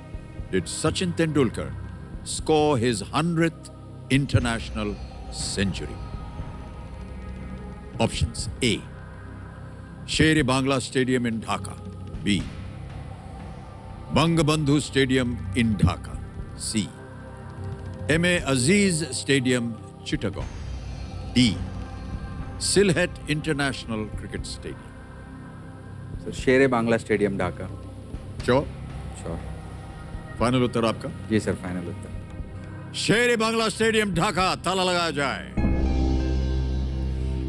did Sachin Tendulkar score his 100th international century? Options: A, Sher-e-Bangla Stadium in Dhaka. B, Bangabandhu Stadium in Dhaka. C, M.A. Aziz Stadium, Chittagong. D, Sylhet International Cricket Stadium. Sir Sher-e-Bangla stadium Dhaka. Sure? Sure. Final उत्तर आपका? जी sir, final उत्तर। Sher-e-Bangla stadium Dhaka. ताला लगाया जाए।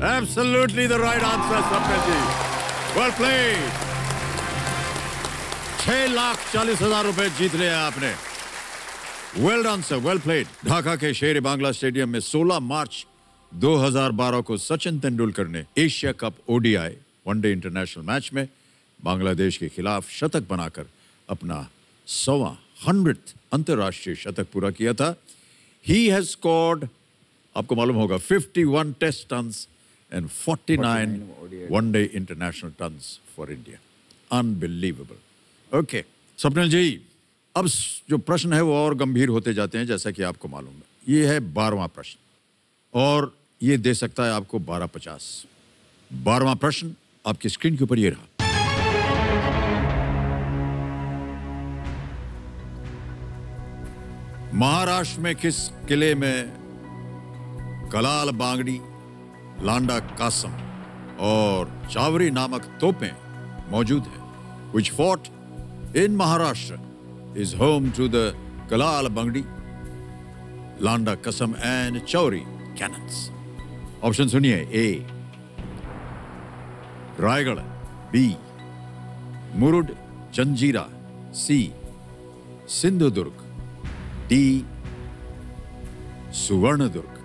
Absolutely the right answer, Swapnil ji. Well played। 6,40,000 रुपए जीत लिया आपने। Well done sir, well played। Dhaka के शेर-ए-बांग्ला स्टेडियम में 16 मार्च 2012 को सचिन तेंदुलकर ने Asia cup ODI one day international match में बांग्लादेश के खिलाफ शतक बनाकर अपना 100वां 100th अंतरराष्ट्रीय शतक पूरा किया था। He has scored, आपको मालूम होगा, 51 test runs and 49 one-day international tons for India. Unbelievable. Okay, Swapnil ji, अब जो प्रश्न है वो और गंभीर होते जाते हैं, जैसा कि आपको मालूम है। ये है 12वां प्रश्न और ये दे सकता है आपको 1250। 12वां प्रश्न आपकी स्क्रीन के ऊपर ये रहा। महाराष्ट्र में किस किले में कलाल बांगड़ी, लांडा कासम और चावरी नामक तोपें मौजूद हैं? Which fort in Maharashtra is home to the Kalal Bangdi, Landa Kasam and Chauri cannons? Option सुनिए। ए रायगढ़, बी मुरुड जंजीरा, सी सिंधुदुर्ग, डी सुवर्णदुर्ग।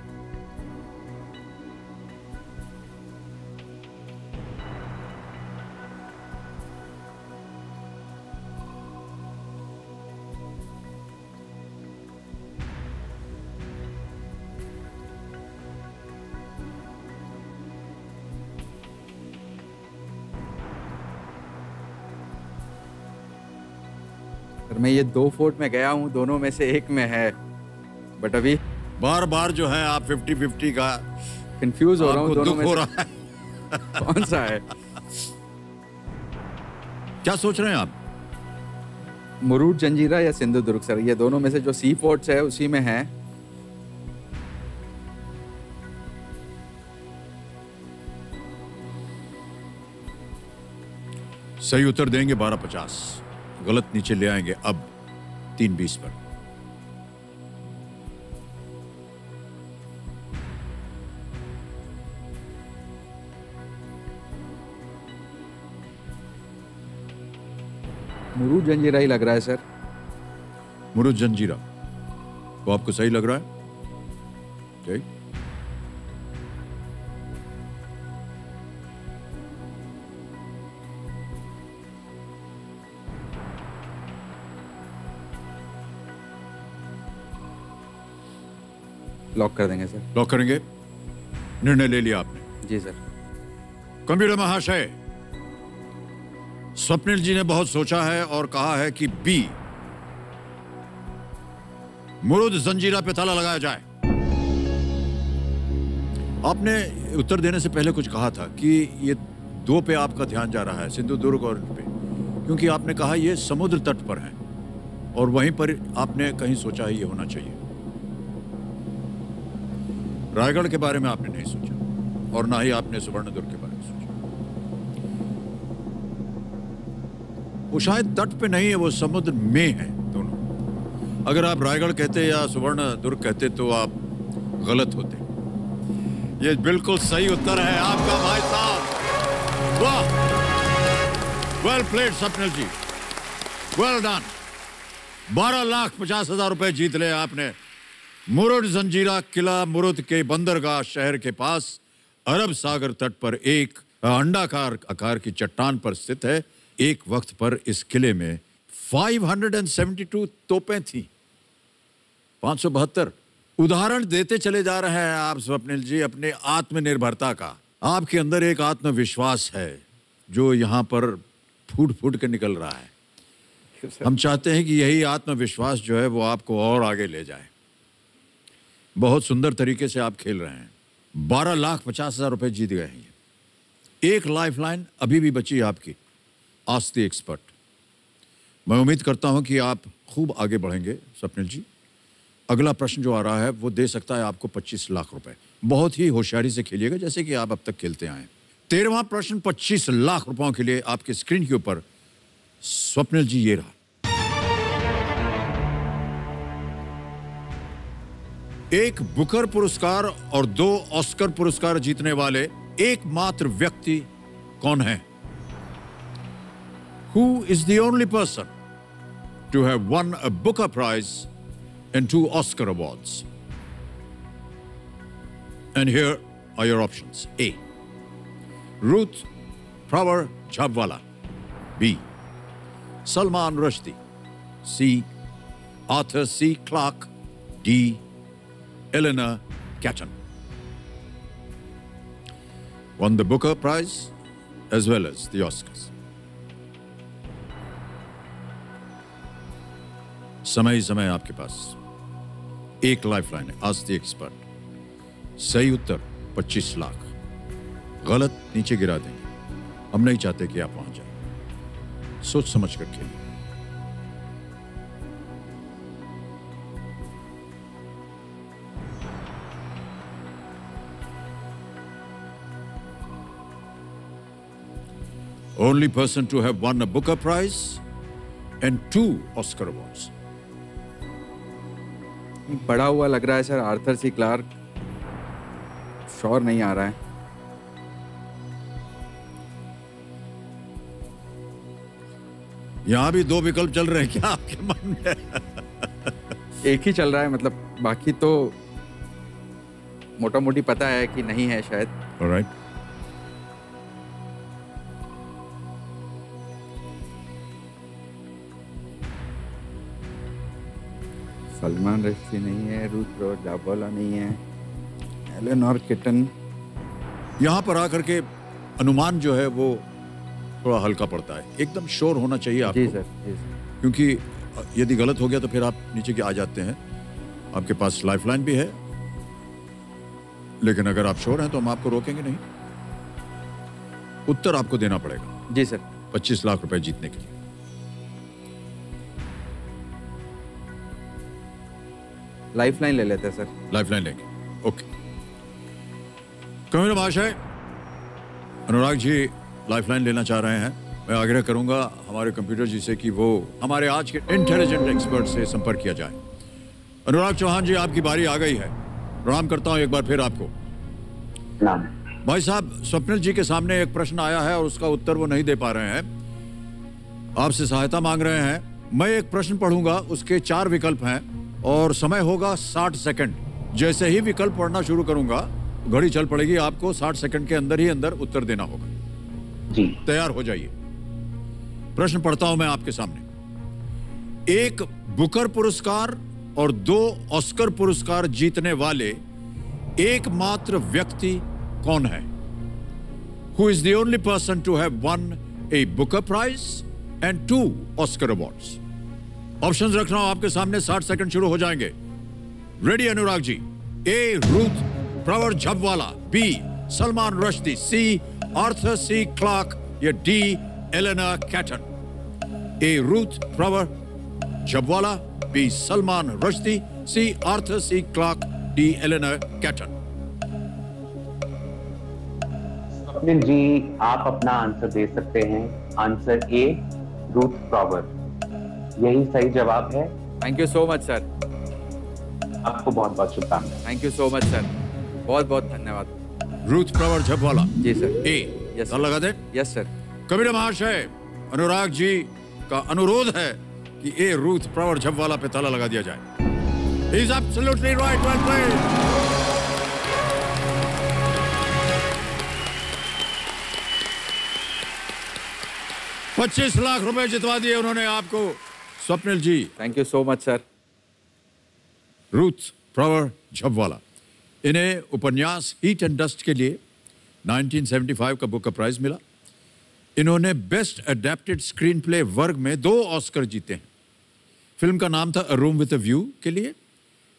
मैं ये 2 फोर्ट में गया हूँ, दोनों में से एक में है, बट अभी बार बार जो है आप 50-50 का कंफ्यूज हो रहा हूँ, दोनों दुख में हो से रहा है। कौन सा है? क्या सोच रहे हैं आप? मुरुड जंजीरा या सिंधुदुर्ग सर, ये दोनों में से जो सी फोर्ट्स है उसी में है। सही उत्तर देंगे 1250, गलत नीचे ले आएंगे अब 320 पर। मुरुड जंजीरा ही लग रहा है सर। मुरुद जंजीरा वो आपको सही लग रहा है? ठीक, लॉक कर देंगे सर। लॉक करेंगे? निर्णय ले लिया आपने? जी सर। कंप्यूटर महाशय, स्वप्निल जी ने बहुत सोचा है और कहा है कि बी मुरुद जंजीरा पे ताला लगाया जाए। आपने उत्तर देने से पहले कुछ कहा था कि ये 2 पे आपका ध्यान जा रहा है, सिंधुदुर्ग और पे, क्योंकि आपने कहा ये समुद्र तट पर है और वहीं पर आपने कहीं सोचा है ये होना चाहिए। रायगढ़ के बारे में आपने नहीं सोचा और ना ही आपने सुवर्णदुर्ग के बारे में सोचा। वो शायद तट पे नहीं है, वो समुद्र में है दोनों। अगर आप रायगढ़ कहते या सुवर्णदुर्ग कहते तो आप गलत होते। ये बिल्कुल सही उत्तर है आपका भाई साहब। वाह, वेल प्लेड स्वप्निल जी, वेल डन। 12,50,000 रुपए जीत ले आपने। मुरुड जंजीरा किला मुरुद के बंदरगाह शहर के पास अरब सागर तट पर एक अंडाकार आकार की चट्टान पर स्थित है। एक वक्त पर इस किले में 572 तोपें थी। 572 उदाहरण देते चले जा रहे हैं आप स्वप्निल जी अपने आत्मनिर्भरता का। आपके अंदर एक आत्मविश्वास है जो यहाँ पर फूट फूट के निकल रहा है। हम चाहते हैं कि यही आत्मविश्वास जो है वो आपको और आगे ले जाए। बहुत सुंदर तरीके से आप खेल रहे हैं। 12,50,000 रुपए जीत गए हैं। एक लाइफलाइन अभी भी बची है आपकी। Ask the expert. मैं उम्मीद करता हूं कि आप खूब आगे बढ़ेंगे स्वप्निल जी। अगला प्रश्न जो आ रहा है वो दे सकता है आपको 25 लाख रुपए। बहुत ही होशियारी से खेलिएगा जैसे कि आप अब तक खेलते आए। 13वां प्रश्न 25 लाख रुपयों के लिए आपके स्क्रीन के ऊपर स्वप्निल जी ये रहा। एक बुकर पुरस्कार और 2 ऑस्कर पुरस्कार जीतने वाले एकमात्र व्यक्ति कौन है? Who is the only person to have won a Booker Prize and 2 Oscar awards? And here are your options. A. Ruth Power Jhabwala. B. Salman Rushdie. C. Arthur C. Clarke. D. Eleanor Catton. won the Booker Prize as well as the Oscars. समय ही समय आपके पास एक lifeline है, आज the expert. सही उत्तर 25 लाख, गलत नीचे गिरा देंगे। हम नहीं चाहते कि आप वहां जाए, सोच समझ कर खेलिए। Only person to have won a Booker Prize and 2 Oscar awards. पढ़ा हुआ लग रहा है sir, Arthur C Clarke. Sure नहीं आ रहा है। यहां भी 2 विकल्प चल रहे हैं क्या आपके मन में? एक ही चल रहा है, मतलब बाकी तो मोटा मोटी पता है कि नहीं है शायद। Alright. सलमान रश्दी नहीं है, रूथ जब्बाला नहीं है, एलेनोर किटन। यहां पर आकर के अनुमान जो है वो थोड़ा हल्का पड़ता है। एकदम श्योर होना चाहिए आपको। जी सर, जी सर। क्योंकि यदि गलत हो गया तो फिर आप नीचे के आ जाते हैं। आपके पास लाइफलाइन भी है, लेकिन अगर आप श्योर हैं तो हम आपको रोकेंगे नहीं। उत्तर आपको देना पड़ेगा। जी सर। 25 लाख रुपए जीतने के लिए। लाइफलाइन ले लेते हैं सर। लाइफलाइन लेंगे, ओके। कमिश्नर महाशय, अनुराग जी लाइफलाइन लेना चाह रहे हैं। मैं आग्रह करूंगा हमारे कंप्यूटर जी से कि वो हमारे आज के इंटेलिजेंट एक्सपर्ट से संपर्क किया जाए। अनुराग चौहान जी, आपकी बारी आ गई है। प्रणाम करता हूं एक बार फिर आपको। भाई साहब, स्वप्निल जी के सामने एक प्रश्न आया है और उसका उत्तर वो नहीं दे पा रहे हैं, आपसे सहायता मांग रहे हैं। मैं एक प्रश्न पढ़ूंगा, उसके 4 विकल्प हैं और समय होगा 60 सेकंड। जैसे ही विकल्प पढ़ना शुरू करूंगा, घड़ी चल पड़ेगी, आपको 60 सेकंड के अंदर ही अंदर उत्तर देना होगा। जी, तैयार हो जाइए। प्रश्न पढ़ता हूं मैं आपके सामने। एक बुकर पुरस्कार और 2 ऑस्कर पुरस्कार जीतने वाले एकमात्र व्यक्ति कौन है? Who is the only person to have won a Booker Prize and 2 Oscar awards? Options रख रहा हूं आपके सामने, 60 सेकंड शुरू हो जाएंगे। Ready Anurag ji? A Ruth Prawer Jhabvala, B Salman Rushdie, C Arthur C Clarke या D Eleanor Catton. A Ruth Prawer Jhabvala, B Salman Rushdie, C Arthur C Clarke, D Eleanor Catton. Swapnil ji, आप अपना आंसर दे सकते हैं। आंसर ए, रूथ प्रवर, यही सही जवाब है। Thank you so much sir. आपको बहुत बहुत शुभकामनाएं। Thank you so much sir, बहुत बहुत धन्यवाद। Ruth Prawer झबवाला। जी सर। ए, यस ताला लगा दे। Yes sir. कबीर महाशय, अनुराग जी का अनुरोध है कि ए रूथ प्रवर झबवाला पे ताला लगा दिया जाए। He is absolutely right, well played. 25 lakh रुपए जितवा दिए उन्होंने आपको, Swapnil ji. Thank you so much sir. Ruth Prawer Jhabvala, इन्हें उपन्यास हीट एंड डस्ट के लिए 1975 का बुकर प्राइज मिला। इन्होंने बेस्ट अडेप्टेड स्क्रीन प्ले वर्ग में 2 ऑस्कर जीते हैं। फिल्म का नाम था अ रूम विद अ व्यू के लिए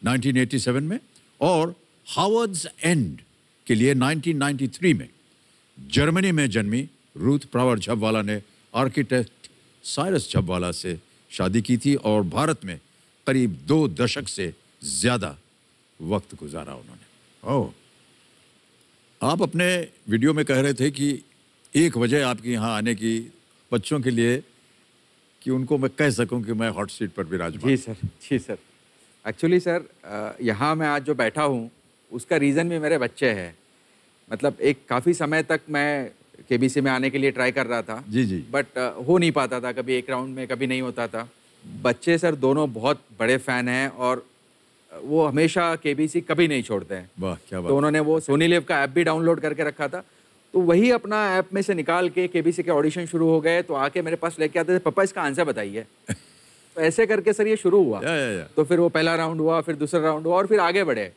1987 में, और हावर्ड्स एंड के लिए 1993 में। जर्मनी में जन्मी रूथ प्रवर झबवाला ने आर्किटेक्ट साइरस झबवाला से शादी की थी और भारत में करीब 2 दशक से ज्यादा वक्त गुजारा उन्होंने। ओह, आप अपने वीडियो में कह रहे थे कि एक वजह आपके यहाँ आने की बच्चों के लिए कि उनको मैं कह सकूं कि मैं हॉट सीट पर विराजमान। जी सर, जी सर। एक्चुअली सर, यहाँ मैं आज जो बैठा हूँ उसका रीज़न भी मेरे बच्चे हैं। मतलब एक काफ़ी समय तक मैं केबीसी में आने के लिए ट्राई कर रहा था। जी जी। बट हो नहीं पाता था, कभी एक राउंड में, कभी नहीं होता था। बच्चे सर दोनों बहुत बड़े फ़ैन हैं और वो हमेशा केबीसी कभी नहीं छोड़ते हैं। वाह, क्या बात। तो उन्होंने वो सोनी लिव का ऐप भी डाउनलोड करके रखा था, तो वही अपना ऐप में से निकाल के केबीसी के ऑडिशन शुरू हो गए तो आके मेरे पास लेके आते थे, पापा इसका आंसर बताइए। तो ऐसे करके सर ये शुरू हुआ। तो फिर वो पहला राउंड हुआ, फिर दूसरा राउंड हुआ और फिर आगे बढ़े।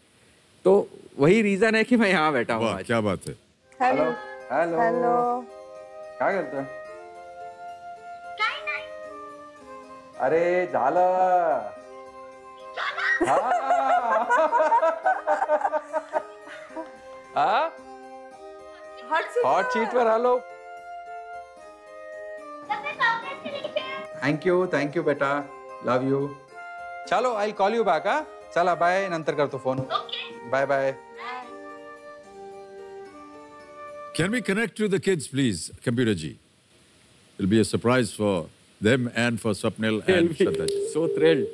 तो वही रीज़न है कि मैं यहाँ बैठा हूँ आज। क्या बात है। हेलो। Hello hello. काय करतोय? अरे झालं. हॉट सीट वर आलो. थँक यू बेटा. Love you. चलो आई कॉल यू बॅक. हा चला बाय. नंतर करतो phone. Bye bye. Can we connect to the kids, please, Computer Ji? It'll be a surprise for them and for Swapnil and Shraddha ji. So thrilled.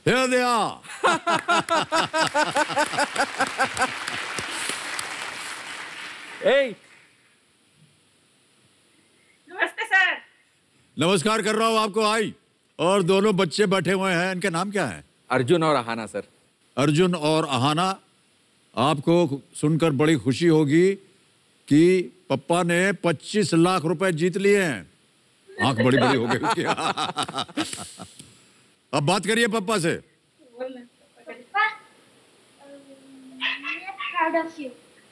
Here they are. Hey. नमस्ते sir. नमस्कार कर रहा हूँ आपको आई. और दोनों बच्चे बैठे हुए हैं. इनके नाम क्या है? अर्जुन और अहाना सर. अर्जुन और अहाना. आपको सुनकर बड़ी खुशी होगी कि पप्पा ने 25 लाख रुपए जीत लिए हैं. आंख बड़ी बड़ी हो गई उसकी. अब बात करिए पप्पा से.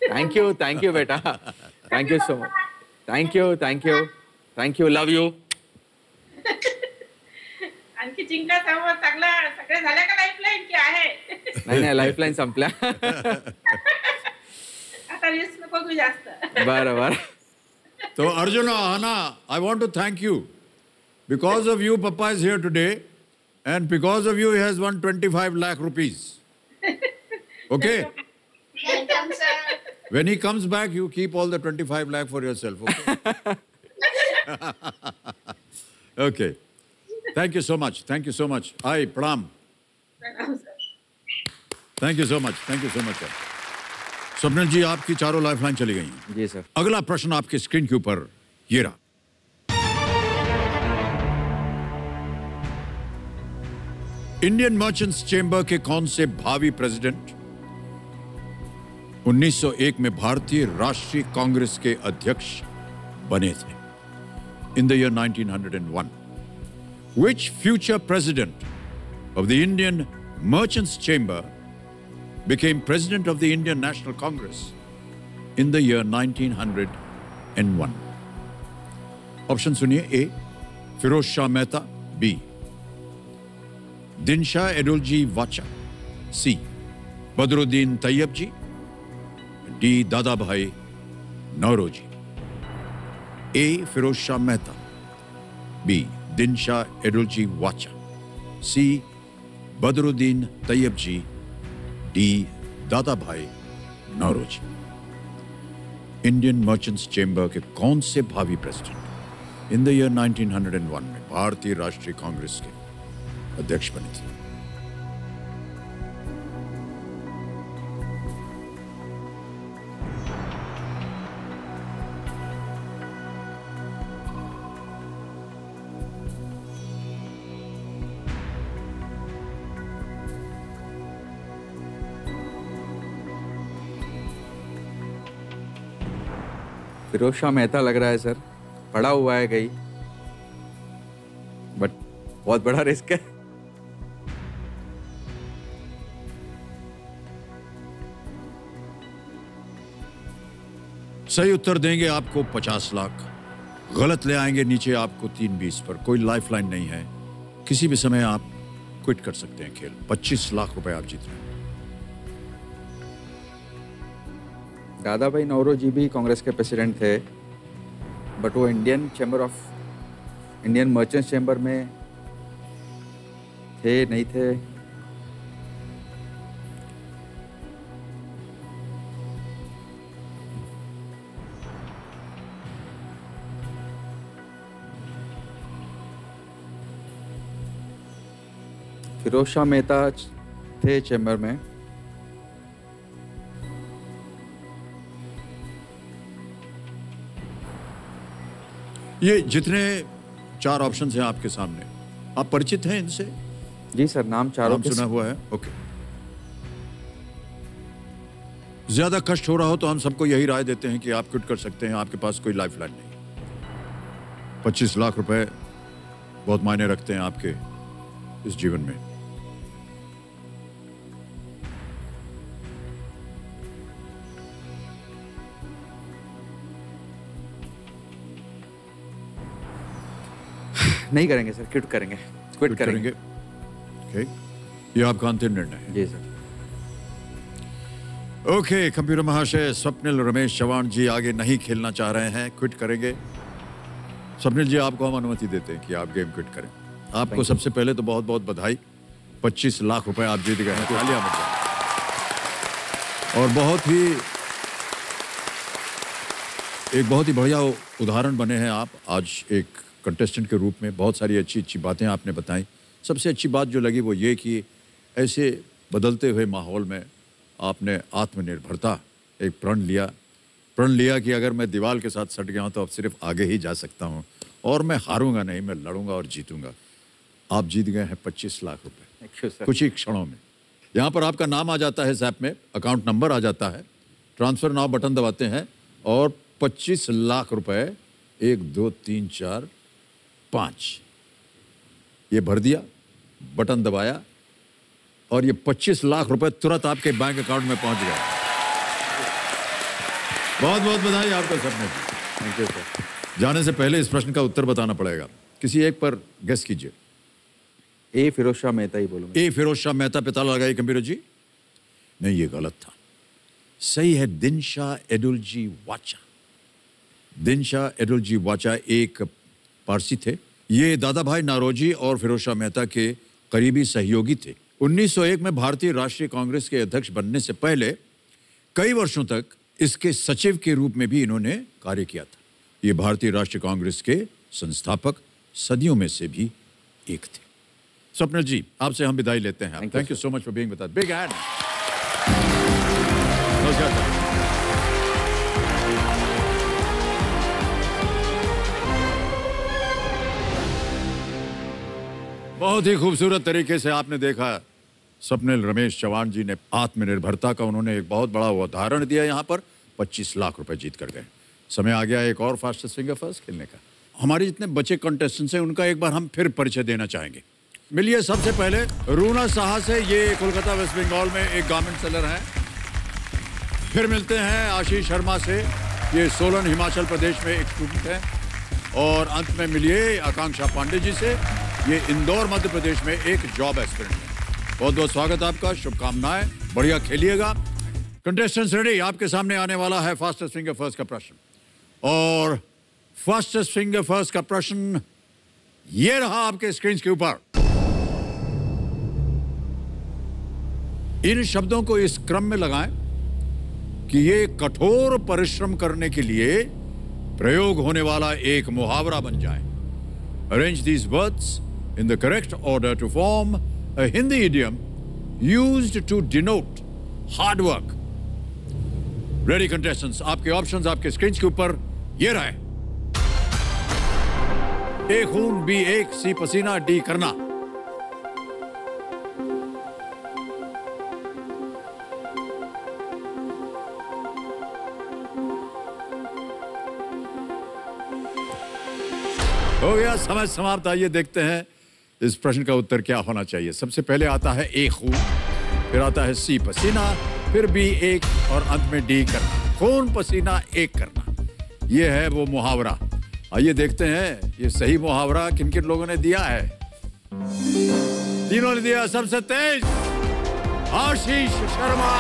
थैंक यू बेटा. Thank you so much. Thank you. Love you. आणखी जिंका चांगलं सगळे झाल्या का लाईफलाईन की आहे? नाही लाईफलाईन संपल्या. आता रिस्क नको घेऊ जास्त. बरं. तो अर्जुन और Ahana, I want to thank you. Because of you, Papa is here today, and because of you, he has won 25 lakh rupees. Okay? Welcome, sir. When he comes back, you keep all the 25 lakh for yourself. Okay? Okay. Thank you so much. Thank you so much. Hi, Pranam. Thank you so much. Thank you so much, sir. Swapnil जी, आपकी चारों lifeline चली गई हैं. जी sir. अगला प्रश्न आपके screen के ऊपर ये रहा. इंडियन मर्चेंट्स चेंबर के कौन से भावी प्रेसिडेंट 1901 में भारतीय राष्ट्रीय कांग्रेस के अध्यक्ष बने थे? In the year 1901. Which future president of the Indian Merchants Chamber became president of the Indian National Congress in the year 1901? Option सुनिए. A. फिरोज शाह मेहता. B. दिनशाह एडुलजी वाचा. C. बदरुद्दीन तैयब जी. D. दादा भाई नौरोजी. A. फिरोज शाह मेहता. B. दिनशाह एडुलजी वाचा. C. बदरुद्दीन तैयब जी. D. दादा भाई नौरोजी. इंडियन मर्चेंट्स चेंबर के कौन से भावी प्रेसिडेंट इन द ईयर 1901 में भारतीय राष्ट्रीय कांग्रेस के अध्यक्ष बने थे? फिरोज शाह मेहता लग रहा है सर. पड़ा हुआ है कहीं, बट बहुत बड़ा रिस्क है. सही उत्तर देंगे आपको 50 लाख. गलत ले आएंगे नीचे आपको 320 पर. कोई लाइफलाइन नहीं है. किसी भी समय आप क्विट कर सकते हैं खेल. 25 लाख रुपए आप जीत रहे हैं. दादा भाई नौरोजी भी कांग्रेस के प्रेसिडेंट थे, बट वो इंडियन मर्चेंट्स चेंबर में थे नहीं थे. फिरोज शाह मेहता थे चेंबर में. ये जितने 4 ऑप्शंस हैं आपके सामने, आप परिचित हैं इनसे? जी सर. नाम चारों सुना हुआ है. ओके. ज्यादा कष्ट हो रहा हो तो हम सबको यही राय देते हैं कि आप क्विट कर सकते हैं. आपके पास कोई लाइफलाइन नहीं. 25 लाख रुपए बहुत मायने रखते हैं आपके इस जीवन में. नहीं करेंगे सर, क्विट करेंगे, क्विट करेंगे। ओके, ये आपका अंतिम निर्णय है? जी सर। ओके, कंप्यूटर महाशय स्वप्निल रमेश चव्हाण जी आगे नहीं खेलना चाह रहे हैं, क्विट करेंगे। स्वप्निल जी, आपको हम अनुमति देते हैं कि आप गेम क्विट करें। आपको सबसे पहले तो बहुत बहुत बधाई, 25 लाख रुपए आप जीत गए हैं। तालियां बजाएं। और एक बहुत ही बढ़िया उदाहरण बने हैं आप आज एक कंटेस्टेंट के रूप में। बहुत सारी अच्छी अच्छी बातें आपने बताई। सबसे अच्छी बात जो लगी वो ये कि ऐसे बदलते हुए माहौल में आपने आत्मनिर्भरता एक प्रण लिया कि अगर मैं दीवार के साथ सट गया हूं तो अब सिर्फ आगे ही जा सकता हूं और मैं हारूंगा नहीं, मैं लड़ूंगा और जीतूंगा। आप जीत गए हैं 25 लाख रुपए कुछ ही क्षणों में। यहाँ पर आपका नाम आ जाता है, ऐप में अकाउंट नंबर आ जाता है, ट्रांसफर नाउ बटन दबाते हैं और 25 लाख रुपए 1 2 3 4 5 ये भर दिया, बटन दबाया और ये 25 लाख रुपए तुरंत आपके बैंक अकाउंट में पहुंच गए। बहुत बहुत बधाई आपको सपने जी। Thank you sir. जाने से पहले इस प्रश्न का उत्तर बताना पड़ेगा, किसी एक पर गेस कीजिए। ए फिरोज शाह मेहता ही बोलूंगा। ए फिरोज शाह मेहता पे ताला लगाइए कंप्यूटर जी। नहीं, ये गलत था। सही है दिनशा एडुलजी वाचा। दिनशा एडुलजी वाचा एक पारसी थे। ये दादा भाई नारोजी और फिरोज शाह मेहता के करीबी सहयोगी थे। 1901 में भारतीय राष्ट्रीय कांग्रेस के अध्यक्ष बनने से पहले कई वर्षों तक इसके सचिव के रूप में भी इन्होंने कार्य किया था। ये भारतीय राष्ट्रीय कांग्रेस के संस्थापक सदियों में से भी एक थे। स्वप्निल जी, आपसे हम विदाई लेते हैं। Thank you so much for being with us. Big hand. नमस्कार। बहुत ही खूबसूरत तरीके से आपने देखा स्वप्निल रमेश चव्हाण जी ने आत्मनिर्भरता का उन्होंने एक बहुत बड़ा उदाहरण दिया। यहाँ पर 25 लाख रुपए जीत कर गए। समय आ गया एक और फास्टेस्ट फिंगर फर्स्ट खेलने का। हमारे जितने बचे कंटेस्टेंट्स हैं उनका एक बार हम फिर परिचय देना चाहेंगे। मिलिए सबसे पहले रूना साहा से। ये कोलकाता वेस्ट बंगाल में एक गारमेंट सेलर हैं। फिर मिलते हैं आशीष शर्मा से। ये सोलन हिमाचल प्रदेश में एक स्टूडेंट है। और अंत में मिलिए आकांक्षा पांडे जी से। ये इंदौर मध्य प्रदेश में एक जॉब एस्पिरेंट है। बहुत बहुत स्वागत आपका, शुभकामनाएं, बढ़िया खेलिएगा। कंटेस्टेंट्स रेडी, आपके सामने आने वाला है फास्टेस्ट फिंगर फर्स्ट का प्रश्न। और फास्टेस्ट फिंगर फर्स्ट का प्रश्न ये रहा आपके स्क्रीन के ऊपर। इन शब्दों को इस क्रम में लगाएं कि ये कठोर परिश्रम करने के लिए प्रयोग होने वाला एक मुहावरा बन जाए। Arrange these words in the correct order to form a Hindi idiom used to denote hard work. Ready contestants, आपके ऑप्शंस आपके स्क्रीन के ऊपर ये रहे। ए खून, बी एक, सी पसीना, डी करना। हो गया, समय समाप्त। आइए देखते हैं इस प्रश्न का उत्तर क्या होना चाहिए। सबसे पहले आता है ए खून, फिर आता है सी पसीना, फिर बी एक और अंत में डी करना। खून पसीना एक करना, ये है वो मुहावरा। आइए देखते हैं ये सही मुहावरा किन किन लोगों ने दिया है। तीनों ने दिया। सबसे तेज आशीष शर्मा।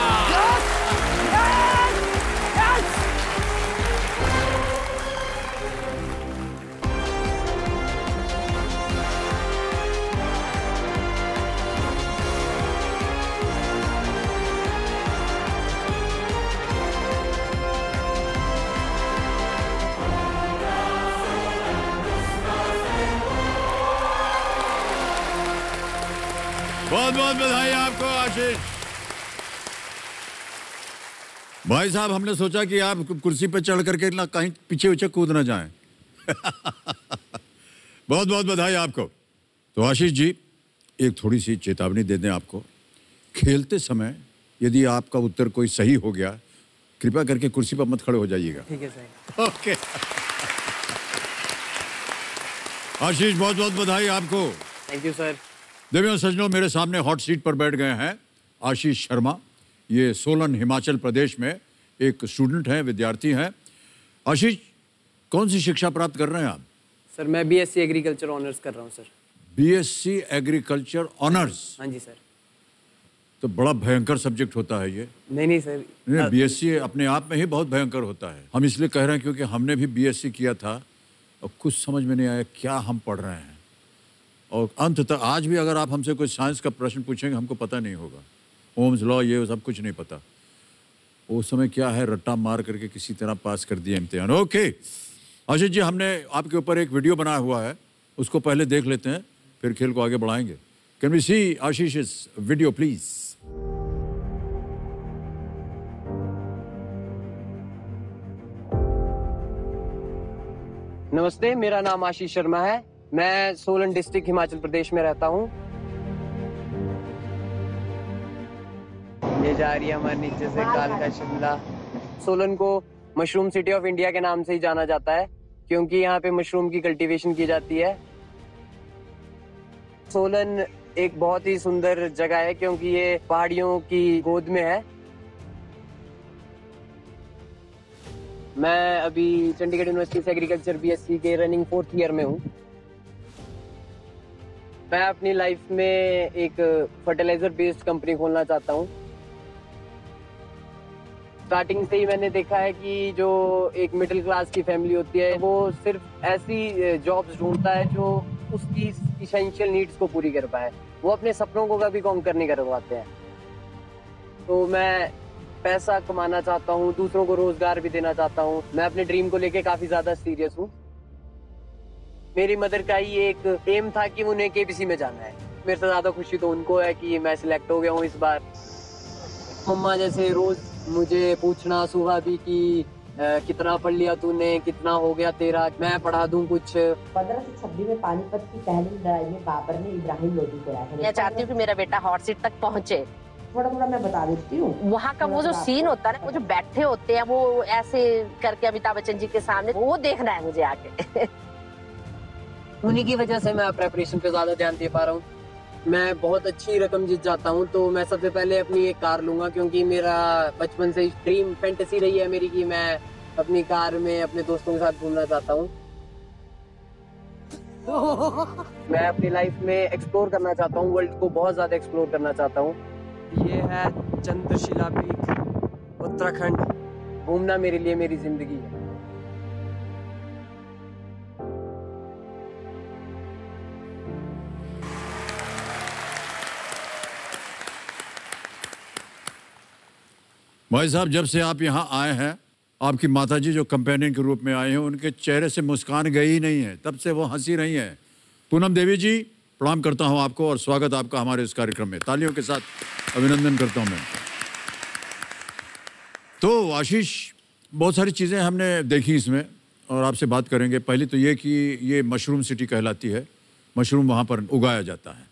बहुत बहुत बधाई आपको आशीष भाई साहब। हमने सोचा कि आप कुर्सी पे चढ़ करके ना कहीं पीछे पीछे कूद ना जाएं। बहुत बहुत बधाई आपको। तो आशीष जी, एक थोड़ी सी चेतावनी दे दें आपको। खेलते समय यदि आपका उत्तर कोई सही हो गया, कृपया करके कुर्सी पर मत खड़े हो जाइएगा। ठीक है सर। ओके आशीष, बहुत बहुत बधाई आपको। Thank you sir. देवियों सज्जनों, मेरे सामने हॉट सीट पर बैठ गए हैं आशीष शर्मा। ये सोलन हिमाचल प्रदेश में एक स्टूडेंट हैं, विद्यार्थी हैं। आशीष, कौन सी शिक्षा प्राप्त कर रहे हैं आप? सर मैं बीएससी एग्रीकल्चर ऑनर्स कर रहा हूँ सर। BSc agriculture honours? हाँ जी सर। तो बड़ा भयंकर सब्जेक्ट होता है ये। नहीं सर, नहीं, बीएससी अपने आप में ही बहुत भयंकर होता है। हम इसलिए कह रहे हैं क्योंकि हमने भी बीएससी किया था और कुछ समझ में नहीं आया क्या हम पढ़ रहे हैं। और अंततः आज भी अगर आप हमसे कोई साइंस का प्रश्न पूछेंगे हमको पता नहीं होगा। ओम्स लॉ ये सब कुछ नहीं पता। उस समय क्या है, रट्टा मार करके किसी तरह पास कर दिया इम्तिहान। ओके आशीष जी, हमने आपके ऊपर एक वीडियो बनाया हुआ है, उसको पहले देख लेते हैं, फिर खेल को आगे बढ़ाएंगे। कैन वी सी आशीष इस वीडियो प्लीज? नमस्ते, मेरा नाम आशीष शर्मा है। मैं सोलन डिस्ट्रिक्ट हिमाचल प्रदेश में रहता हूँ। ये जा रही है हमारे नीचे से कालका शिमला। सोलन को मशरूम सिटी ऑफ इंडिया के नाम से ही जाना जाता है क्योंकि यहाँ पे मशरूम की कल्टीवेशन की जाती है। सोलन एक बहुत ही सुंदर जगह है क्योंकि ये पहाड़ियों की गोद में है। मैं अभी चंडीगढ़ यूनिवर्सिटी से एग्रीकल्चर बीएससी के रनिंग 4th ईयर में हूँ। मैं अपनी लाइफ में एक फर्टिलाइजर बेस्ड कंपनी खोलना चाहता हूँ। स्टार्टिंग से ही मैंने देखा है कि जो एक मिडिल क्लास की फैमिली होती है वो सिर्फ ऐसी जॉब्स ढूंढता है जो उसकी इसेंशियल नीड्स को पूरी कर पाए। वो अपने सपनों को कभी कॉन्कर नहीं कर पाते हैं। तो मैं पैसा कमाना चाहता हूँ, दूसरों को रोजगार भी देना चाहता हूँ। मैं अपने ड्रीम को लेके काफी ज्यादा सीरियस हूँ। मेरी मदर का ही एक एम था कि उन्हें केबीसी में जाना है। मेरे से ज्यादा खुशी तो उनको है कि मैं सिलेक्ट हो गया हूँ इस बार। मम्मा जैसे रोज मुझे पूछना सुबह भी कि कितना पढ़ लिया तूने, कितना हो गया तेरा, मैं पढ़ा दूं कुछ। 1526 में पानीपत की पहली लड़ाई में बाबर ने इब्राहिम लोधी को हराया। मैं चाहती हूँ कि मेरा बेटा हॉट सीट तक पहुँचे। थोड़ा थोड़ा मैं बता देती हूँ। वहाँ का वो जो सीन होता है ना, वो जो बैठे होते हैं वो ऐसे करके अमिताभ बच्चन जी के सामने, वो देखना है मुझे आके। उन्हीं की वजह से मैं प्रेपरेशन पे ज्यादा ध्यान दे पा रहा हूँ। मैं बहुत अच्छी रकम जीत जाता हूँ तो मैं सबसे पहले अपनी एक कार लूंगा क्योंकि मेरा बचपन से ड्रीम फैंटेसी रही है मेरी कि मैं अपनी कार में अपने दोस्तों के साथ घूमना चाहता हूँ। मैं अपनी लाइफ में एक्सप्लोर करना चाहता हूँ, वर्ल्ड को बहुत ज्यादा एक्सप्लोर करना चाहता हूँ। ये है चंद्रशिला पीक, उत्तराखंड। घूमना मेरे लिए मेरी जिंदगी है। भाई साहब, जब से आप यहाँ आए हैं, आपकी माताजी जो कंपेनियन के रूप में आए हैं, उनके चेहरे से मुस्कान गई ही नहीं है। तब से वो हंसी रही हैं। पूनम देवी जी, प्रणाम करता हूँ आपको और स्वागत आपका हमारे इस कार्यक्रम में। तालियों के साथ अभिनंदन करता हूँ मैं। तो आशीष, बहुत सारी चीज़ें हमने देखी इसमें और आपसे बात करेंगे। पहले तो ये कि ये मशरूम सिटी कहलाती है, मशरूम वहाँ पर उगाया जाता है।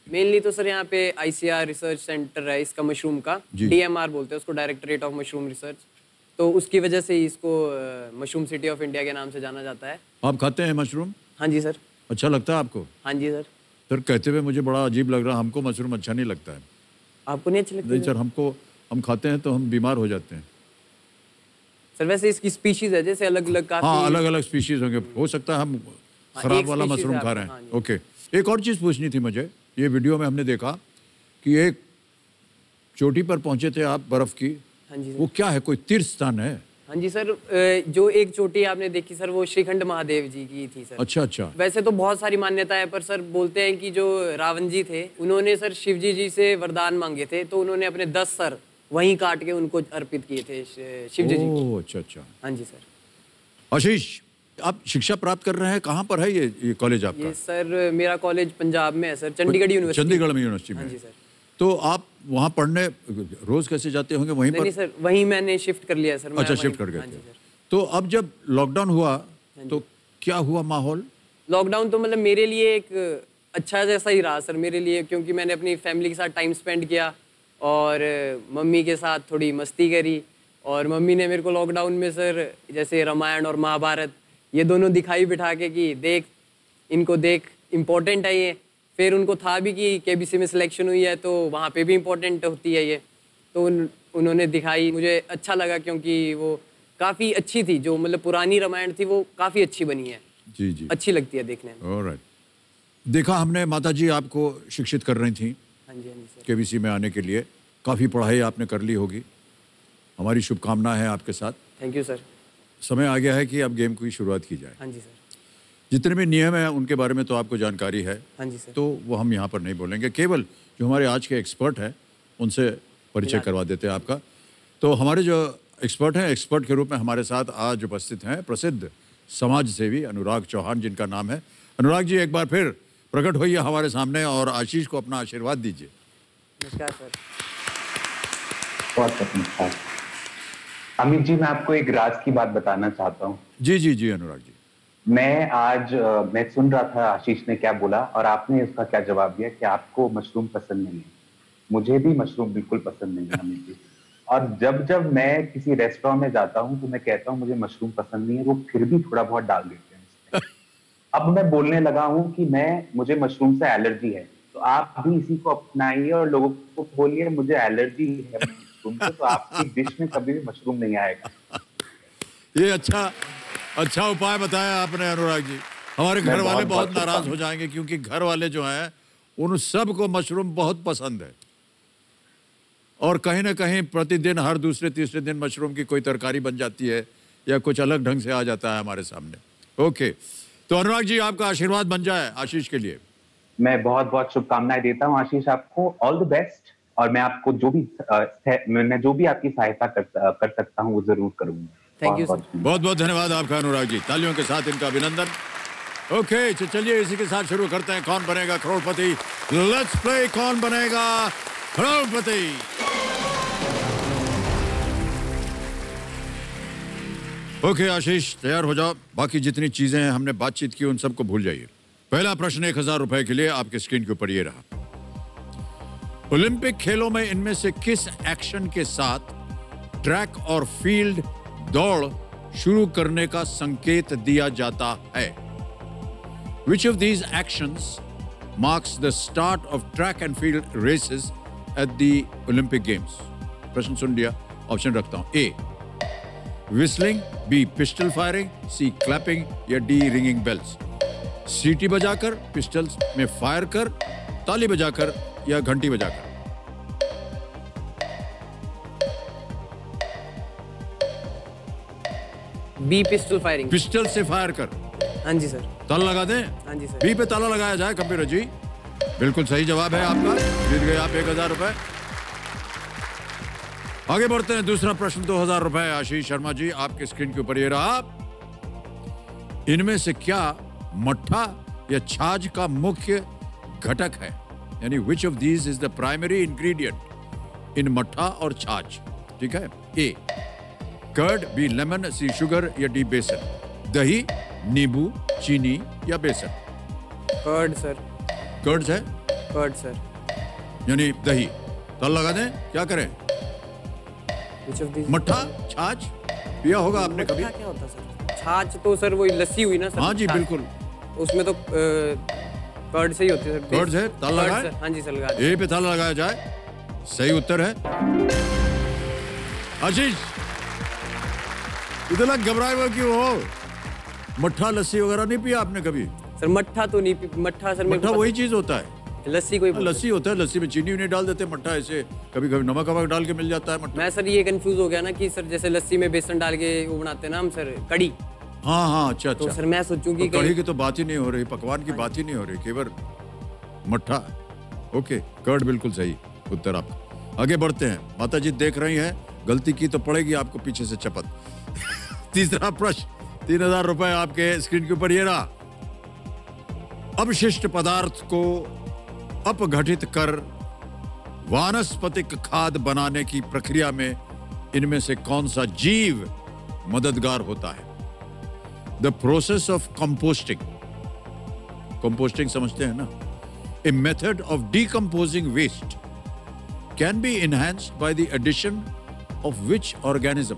मेनली तो सर यहाँ पे आईसीआर रिसर्च सेंटर है इसका, मशरूम का डीएमआर बोलते हैं उसको, डायरेक्टरेट ऑफ मशरूम रिसर्च। तो उसकी वजह से इसको मशरूम सिटी ऑफ इंडिया के नाम से जाना जाता है। आप खाते हैं मशरूम? हाँ जी सर। अच्छा लगता है आपको? हाँ जी सर। सर कहते हुए मुझे बड़ा अजीब लग रहा है, हमको मशरूम अच्छा नहीं लगता है। आपको नहीं अच्छा लगता? नहीं सर, हम खाते हैं तो हम बीमार हो जाते हैं। सर वैसे इसकी स्पीशीज है, जैसे अलग अलग काफी। हाँ, अलग अलग स्पीशीज होंगे, हो सकता है हम खराब वाला मशरूम खा रहे हैं। ओके, एक और चीज़ पूछनी थी मुझे। ये वीडियो में हमने देखा कि एक चोटी पर पहुंचे थे आप, बर्फ की। हाँ जी। वो क्या है, कोई तीर्थ स्थान है? हाँ जी सर, जो एक चोटी आपने देखी सर, वो श्रीखंड महादेव जी की थी सर। अच्छा अच्छा। वैसे तो बहुत सारी मान्यताएं, पर सर बोलते हैं कि जो रावण जी थे, उन्होंने सर शिवजी जी से वरदान मांगे थे, तो उन्होंने अपने 10 सर वहीं काट के उनको अर्पित किए थे शिवजी जी को। अच्छा अच्छा। हाँ जी सर। आशीष, आप शिक्षा प्राप्त कर रहे हैं, कहाँ पर है ये कॉलेज आपका? ये सर मेरा कॉलेज पंजाब में है सर, चंडीगढ़ यूनिवर्सिटी। चंडीगढ़ में यूनिवर्सिटी में? हाँ जी सर। तो आप वहाँ पढ़ने रोज कैसे जाते होंगे वहीं पर? नहीं सर, वहीं मैंने शिफ्ट कर लिया सर। अच्छा, शिफ्ट कर गए थे। तो अब जब लॉकडाउन हुआ तो क्या हुआ माहौल? लॉकडाउन तो मतलब मेरे लिए एक अच्छा जैसा ही रहा सर मेरे लिए, क्योंकि मैंने अपनी फैमिली के साथ टाइम स्पेंड किया और मम्मी के साथ थोड़ी मस्ती करी। और मम्मी ने मेरे को लॉकडाउन में सर जैसे रामायण और महाभारत ये दोनों दिखाई बिठा के कि देख, इनको देख, इम्पोर्टेंट है ये। फिर उनको था भी कि केबीसी में सिलेक्शन हुई है तो वहाँ पे भी इम्पोर्टेंट होती है ये, तो उन्होंने दिखाई। मुझे अच्छा लगा क्योंकि वो काफ़ी अच्छी थी, जो मतलब पुरानी रामायण थी वो काफ़ी अच्छी बनी है। जी जी, अच्छी लगती है देखने में। ऑलराइट। देखा हमने माता जी आपको शिक्षित कर रही थी हाँ जी सर। केबीसी में आने के लिए, काफ़ी पढ़ाई आपने कर ली होगी, हमारी शुभकामना है आपके साथ। Thank you sir. समय आ गया है कि अब गेम की शुरुआत की जाए। हाँ जी सर। जितने भी नियम हैं उनके बारे में तो आपको जानकारी है। हाँ जी सर। तो वो हम यहाँ पर नहीं बोलेंगे, केवल जो हमारे आज के एक्सपर्ट हैं उनसे परिचय करवा देते हैं आपका। तो हमारे जो एक्सपर्ट हैं, एक्सपर्ट के रूप में हमारे साथ आज उपस्थित हैं प्रसिद्ध समाज सेवी अनुराग चौहान, जिनका नाम है। अनुराग जी, एक बार फिर प्रकट होइए हमारे सामने और आशीष को अपना आशीर्वाद दीजिए। नमस्कार सर। बहुत नमस्कार। अमित जी, मैं आपको एक राज की बात बताना चाहता हूँ। जी जी जी अनुराग जी। मैं सुन रहा था आशीष ने क्या बोला और आपने उसका क्या जवाब दिया कि आपको मशरूम पसंद नहीं है। मुझे भी मशरूम बिल्कुल पसंद नहीं है अमित जी। और जब मैं किसी रेस्टोरेंट में जाता हूँ तो मैं कहता हूँ मुझे मशरूम पसंद नहीं है, वो फिर भी थोड़ा बहुत डाल देते हैं। अब मैं बोलने लगा हूँ कि मुझे मशरूम से एलर्जी है, तो आप भी इसी को अपनाइए और लोगों को बोलिए मुझे एलर्जी है मशरूम से, तो आपकी डिश में कभी भी मशरूम नहीं आएगा। ये अच्छा उपाय बताया आपने अनुराग जी। हमारे घर वाले बहुत नाराज हो जाएंगे क्योंकि घर वाले जो हैं उन सबको मशरूम बहुत पसंद है और कहीं ना कहीं प्रतिदिन हर दूसरे तीसरे दिन मशरूम की कोई तरकारी बन जाती है या कुछ अलग ढंग से आ जाता है हमारे सामने। ओके, तो अनुराग जी आपका आशीर्वाद बन जाए आशीष के लिए। मैं बहुत बहुत शुभकामनाएं देता हूँ आशीष, आपको ऑल द बेस्ट। और मैं आपको जो भी आपकी सहायता कर सकता हूँ वो जरूर करूंगा। Thank you sir. बहुत बहुत धन्यवाद आपका अनुराग जी, तालियों के साथ इनका अभिनंदन। ओके, चलिए इसी के साथ शुरू करते हैं कौन बनेगा करोड़पति। लेट्स प्ले कौन बनेगा करोड़पति। ओके आशीष, तैयार हो जाओ। बाकी जितनी चीजें हैं हमने बातचीत की उन सबको भूल जाइए। पहला प्रश्न 1000 रुपए के लिए आपके स्क्रीन के ऊपर ये रहा। ओलंपिक खेलों में इनमें से किस एक्शन के साथ ट्रैक और फील्ड दौड़ शुरू करने का संकेत दिया जाता है? Which of these actions marks the start of track and field races at the Olympic Games? प्रश्न सुन लिया, ऑप्शन रखता हूं। A. Whistling, B. Pistol firing, C. Clapping या D. Ringing bells? सीटी बजाकर, पिस्टल्स में फायर कर, ताली बजाकर या घंटी बजाकर? B, pistol firing. पिस्टल से फायर कर। हाँ जी सर। ताला लगा दें? हाँ जी सर। बी पे ताला लगाया जाए कंप्यूटर जी। बिल्कुल सही जवाब है आपका, जीत गए आप 1000 रुपए। आगे बढ़ते हैं, दूसरा प्रश्न 2000 रुपए। आशीष शर्मा जी आपके स्क्रीन के ऊपर ये रहा। इनमें से क्या मट्ठा या छाछ का मुख्य घटक है? यानी which of these is the primary ingredient in मट्ठा और छाछ? ठीक है। A curd, B lemon, C sugar या डी बेसन? दही, नींबू, चीनी या बेसन? Curd sir. कर्ड है? Curd sir. यानी दही। ताला लगा दें, क्या करें? मट्ठा, छाछ पिया होगा आपने कभी? क्या होता सर? छाछ तो सर वही लस्सी हुई ना सर। हाँ जी बिल्कुल, उसमें तो कर्ड से ही होती है सर। कर्ड है। ताला लगाए? हाँ जी सर लगा। ए पे ताला लगाया जाए। सही उत्तर है। आशीष इतना घबराए हुए क्यों हो? मट्ठा लस्सी वगैरह नहीं पिया आपने कभी? सर मट्ठा तो नहीं, मट्ठा सर मट्ठा वही चीज होता है। लस्सी कोई लस्सी होता है, लस्सी में चीनी नहीं डाल देते, मट्ठा ऐसे कभी कभी नमक वमक डाल के मिल जाता है मट्ठा। मैं सर ये कंफ्यूज हो गया ना कि सर जैसे लस्सी में बेसन डाल के वो बनाते हैं ना हम सर, कड़ी। हाँ हाँ अच्छा तो सर मैं सोचूं कि कड़ी की तो बात ही नहीं हो रही, पकवान की बात ही नहीं हो रही, केवल मट्ठा। ओके, कर्ड बिल्कुल सही उत्तर आपका। आगे बढ़ते हैं, माता जी देख रही हैं, गलती की तो पड़ेगी आपको पीछे से चपत। तीसरा प्रश्न 3000 रुपए आपके स्क्रीन के ऊपर ये रहा। अपशिष्ट पदार्थ को अपघटित कर वानस्पतिक खाद बनाने की प्रक्रिया में इनमें से कौन सा जीव मददगार होता है? The process of composting. Composting समझते हैं ना? A method of decomposing waste can be enhanced by the addition of which organism?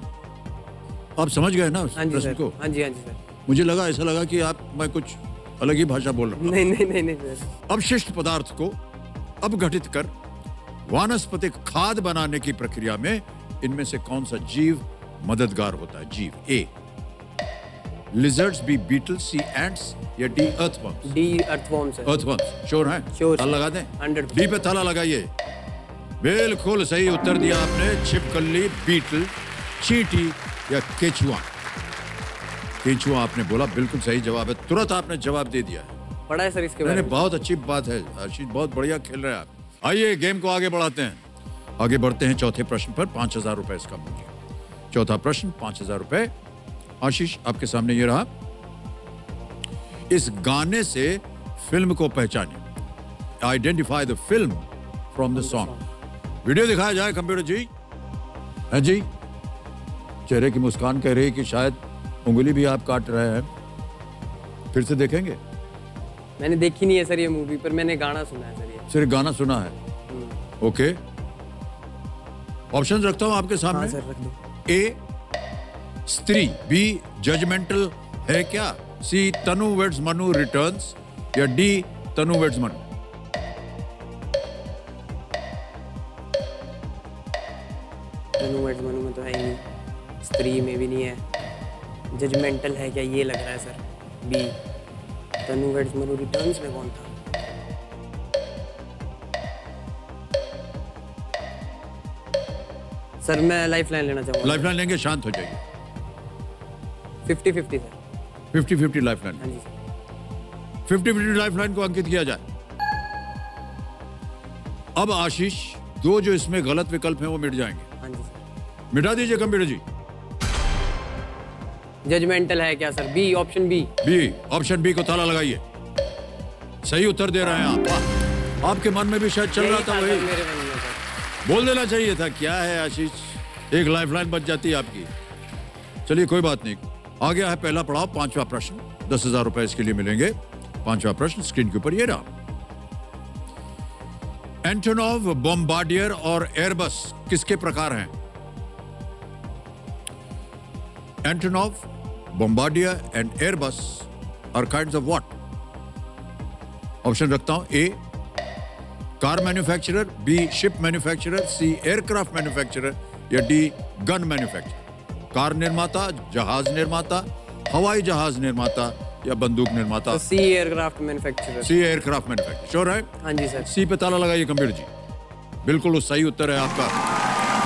आप समझ गए ना प्रश्न को? हाँ जी सर। मुझे लगा, ऐसा लगा कि मैं कुछ अलग ही भाषा बोल रहा हूँ। नहीं सर। अपशिष्ट पदार्थ को अपघटित कर वानस्पतिक खाद बनाने की प्रक्रिया में इनमें से कौन सा जीव मददगार होता है? जीव। ए लिजर्ड्स, बी बीटल्स, सी एंट्स या D earthworms? D earthworm sir. Earthworms sure हैं? श्योर। ताला लगा दें? 100%। डी पे ताला लगाइए। बिल्कुल सही उत्तर दिया आपने। छिपकली, बीटल, चींटी या केचुआ? केचुआ आपने बोला, बिल्कुल सही जवाब है। तुरंत आपने जवाब दे दिया है। पढ़ा है सर इसके बारे में? बहुत अच्छी बात है आशीष, बहुत बढ़िया खेल रहे हैं आप। आइए गेम को आगे बढ़ाते हैं। आगे बढ़ते हैं चौथे प्रश्न पर। 5,000 रुपए इसका मूल्य। चौथा प्रश्न 5,000 रुपए। आशीष आपके सामने ये रहा। इस गाने से फिल्म को पहचानिए। Identify the film from the song. Video दिखाया जाए कंप्यूटर जी। है जी? चेहरे की मुस्कान कह रही कि शायद उंगली भी आप काट रहे हैं। फिर से देखेंगे? मैंने देखी नहीं है सर ये मूवी, पर मैंने गाना सुना है सर ये। सिर्फ गाना सुना है? ओके। ऑप्शन रखता हूं आपके सामने। हाँ सर, रख दो। ए स्त्री, बी जजमेंटल है क्या, सी तनु वेड्स मनु रिटर्न्स या डी तनु वेड्स मनु? तनु वेड्स मनु में तो है ही नहीं, स्त्री में भी नहीं है, जजमेंटल है क्या ये लग रहा है सर, बी तनु वेड्स मनु रिटर्न्स में कौन था? सर मैं लाइफलाइन लेना चाहूंगा। लाइफलाइन लेंगे? शांत हो जाइए। 50-50 सर। 50-50 लाइफलाइन? हाँ जी सर। 50-50 लाइफलाइन को अंकित किया जाए। अब आशीष, दो जो इसमें गलत विकल्प हैं वो मिट जाएंगे। हाँ जी सर। मिटा दीजिए कंप्यूटर जी। जजमेंटल है क्या sir, B, option B. B, option B को ताला लगाइए। सही उत्तर दे रहे हैं आप। आपके मन में भी शायद चल रहा था वही। मेरे मन में सर। बोल देना चाहिए था। क्या है आशीष, एक लाइफलाइन बच जाती है आपकी। चलिए कोई बात नहीं। आ गया है पहला पड़ाव, 5वां प्रश्न। 10,000 रुपए इसके लिए मिलेंगे। 5वां प्रश्न स्क्रीन के ऊपर ये रहा। एंटोनोव, बॉम्बार्डियर और एयरबस किसके प्रकार हैं? Antonov, Bombardier and Airbus are kinds of what? Option रखता हूं। A car manufacturer, B ship manufacturer, C aircraft manufacturer या डी गन मैन्युफैक्चरर? कार निर्माता, जहाज निर्माता, हवाई जहाज निर्माता या बंदूक निर्माता? C aircraft manufacturer. C aircraft manufacturer sure है? हाँ जी सर। सी पे ताला लगाइए कंप्यूटर जी। बिल्कुल वो सही उत्तर है आपका।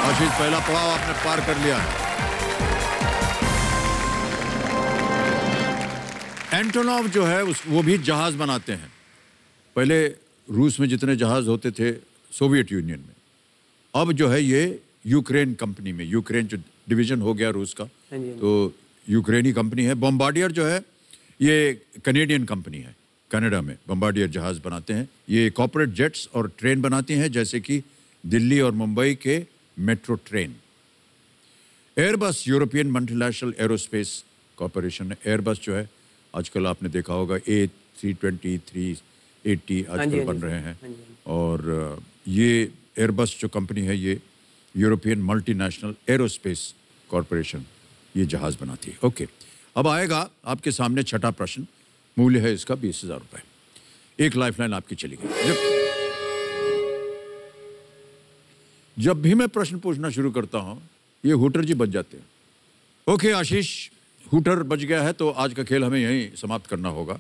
आशीष पहला पड़ाव आपने पार कर लिया है। एंटोनोव जो है वो भी जहाज बनाते हैं। पहले रूस में जितने जहाज होते थे सोवियत यूनियन में, अब जो है ये यूक्रेन कंपनी में, यूक्रेन जो डिवीजन हो गया रूस का, तो यूक्रेनी कंपनी है। बॉम्बार्डियर जो है ये कनेडियन कंपनी है, कनाडा में बॉम्बार्डियर जहाज बनाते हैं। ये कॉर्पोरेट जेट्स और ट्रेन बनाती हैं, जैसे कि दिल्ली और मुंबई के metro train. Airbus European multinational aerospace corporation है। एयरबस जो है आजकल आपने देखा होगा A320, 380 आजकल बन रहे हैं। और ये एयरबस जो कंपनी है ये यूरोपियन मल्टीनेशनल एरोस्पेस कॉरपोरेशन ये जहाज बनाती है। ओके, अब आएगा आपके सामने छठा प्रश्न। मूल्य है इसका 20,000 रुपए। एक लाइफलाइन आपकी चली गई। जब भी मैं प्रश्न पूछना शुरू करता हूं ये हुटर जी बच जाते हैं। ओके आशीष, हुटर बच गया है तो आज का खेल हमें यहीं समाप्त करना होगा।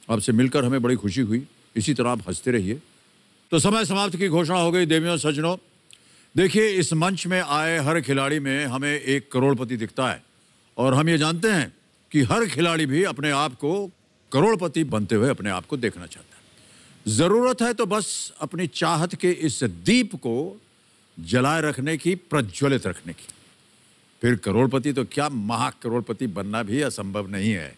आपसे मिलकर हमें बड़ी खुशी हुई। इसी तरह आप हंसते रहिए। तो समय समाप्त की घोषणा हो गई देवियों सज्जनों। देखिए, इस मंच में आए हर खिलाड़ी में हमें एक करोड़पति दिखता है और हम ये जानते हैं कि हर खिलाड़ी भी अपने आप को करोड़पति बनते हुए अपने आप को देखना चाहता है। जरूरत है तो बस अपनी चाहत के इस दीप को जलाए रखने की, प्रज्वलित रखने की। फिर करोड़पति तो क्या, महा करोड़पति बनना भी असंभव नहीं है।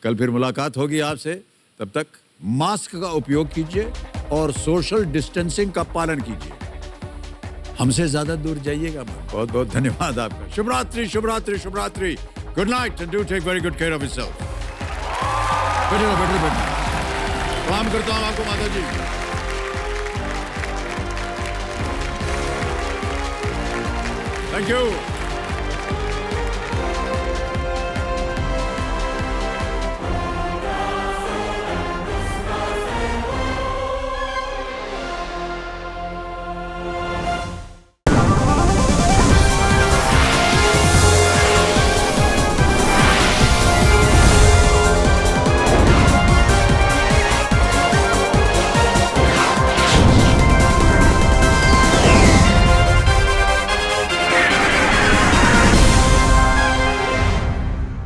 कल फिर मुलाकात होगी आपसे। तब तक मास्क का उपयोग कीजिए और सोशल डिस्टेंसिंग का पालन कीजिए। हमसे ज्यादा दूर जाइएगा। बहुत बहुत धन्यवाद आपका। शुभ रात्रि, शुभ रात्रि, शुभ रात्रि। Good night and do take very good care of yourself. बैठिए बैठिए बैठिए। प्रणाम करता हूं आपको माता जी। Thank you.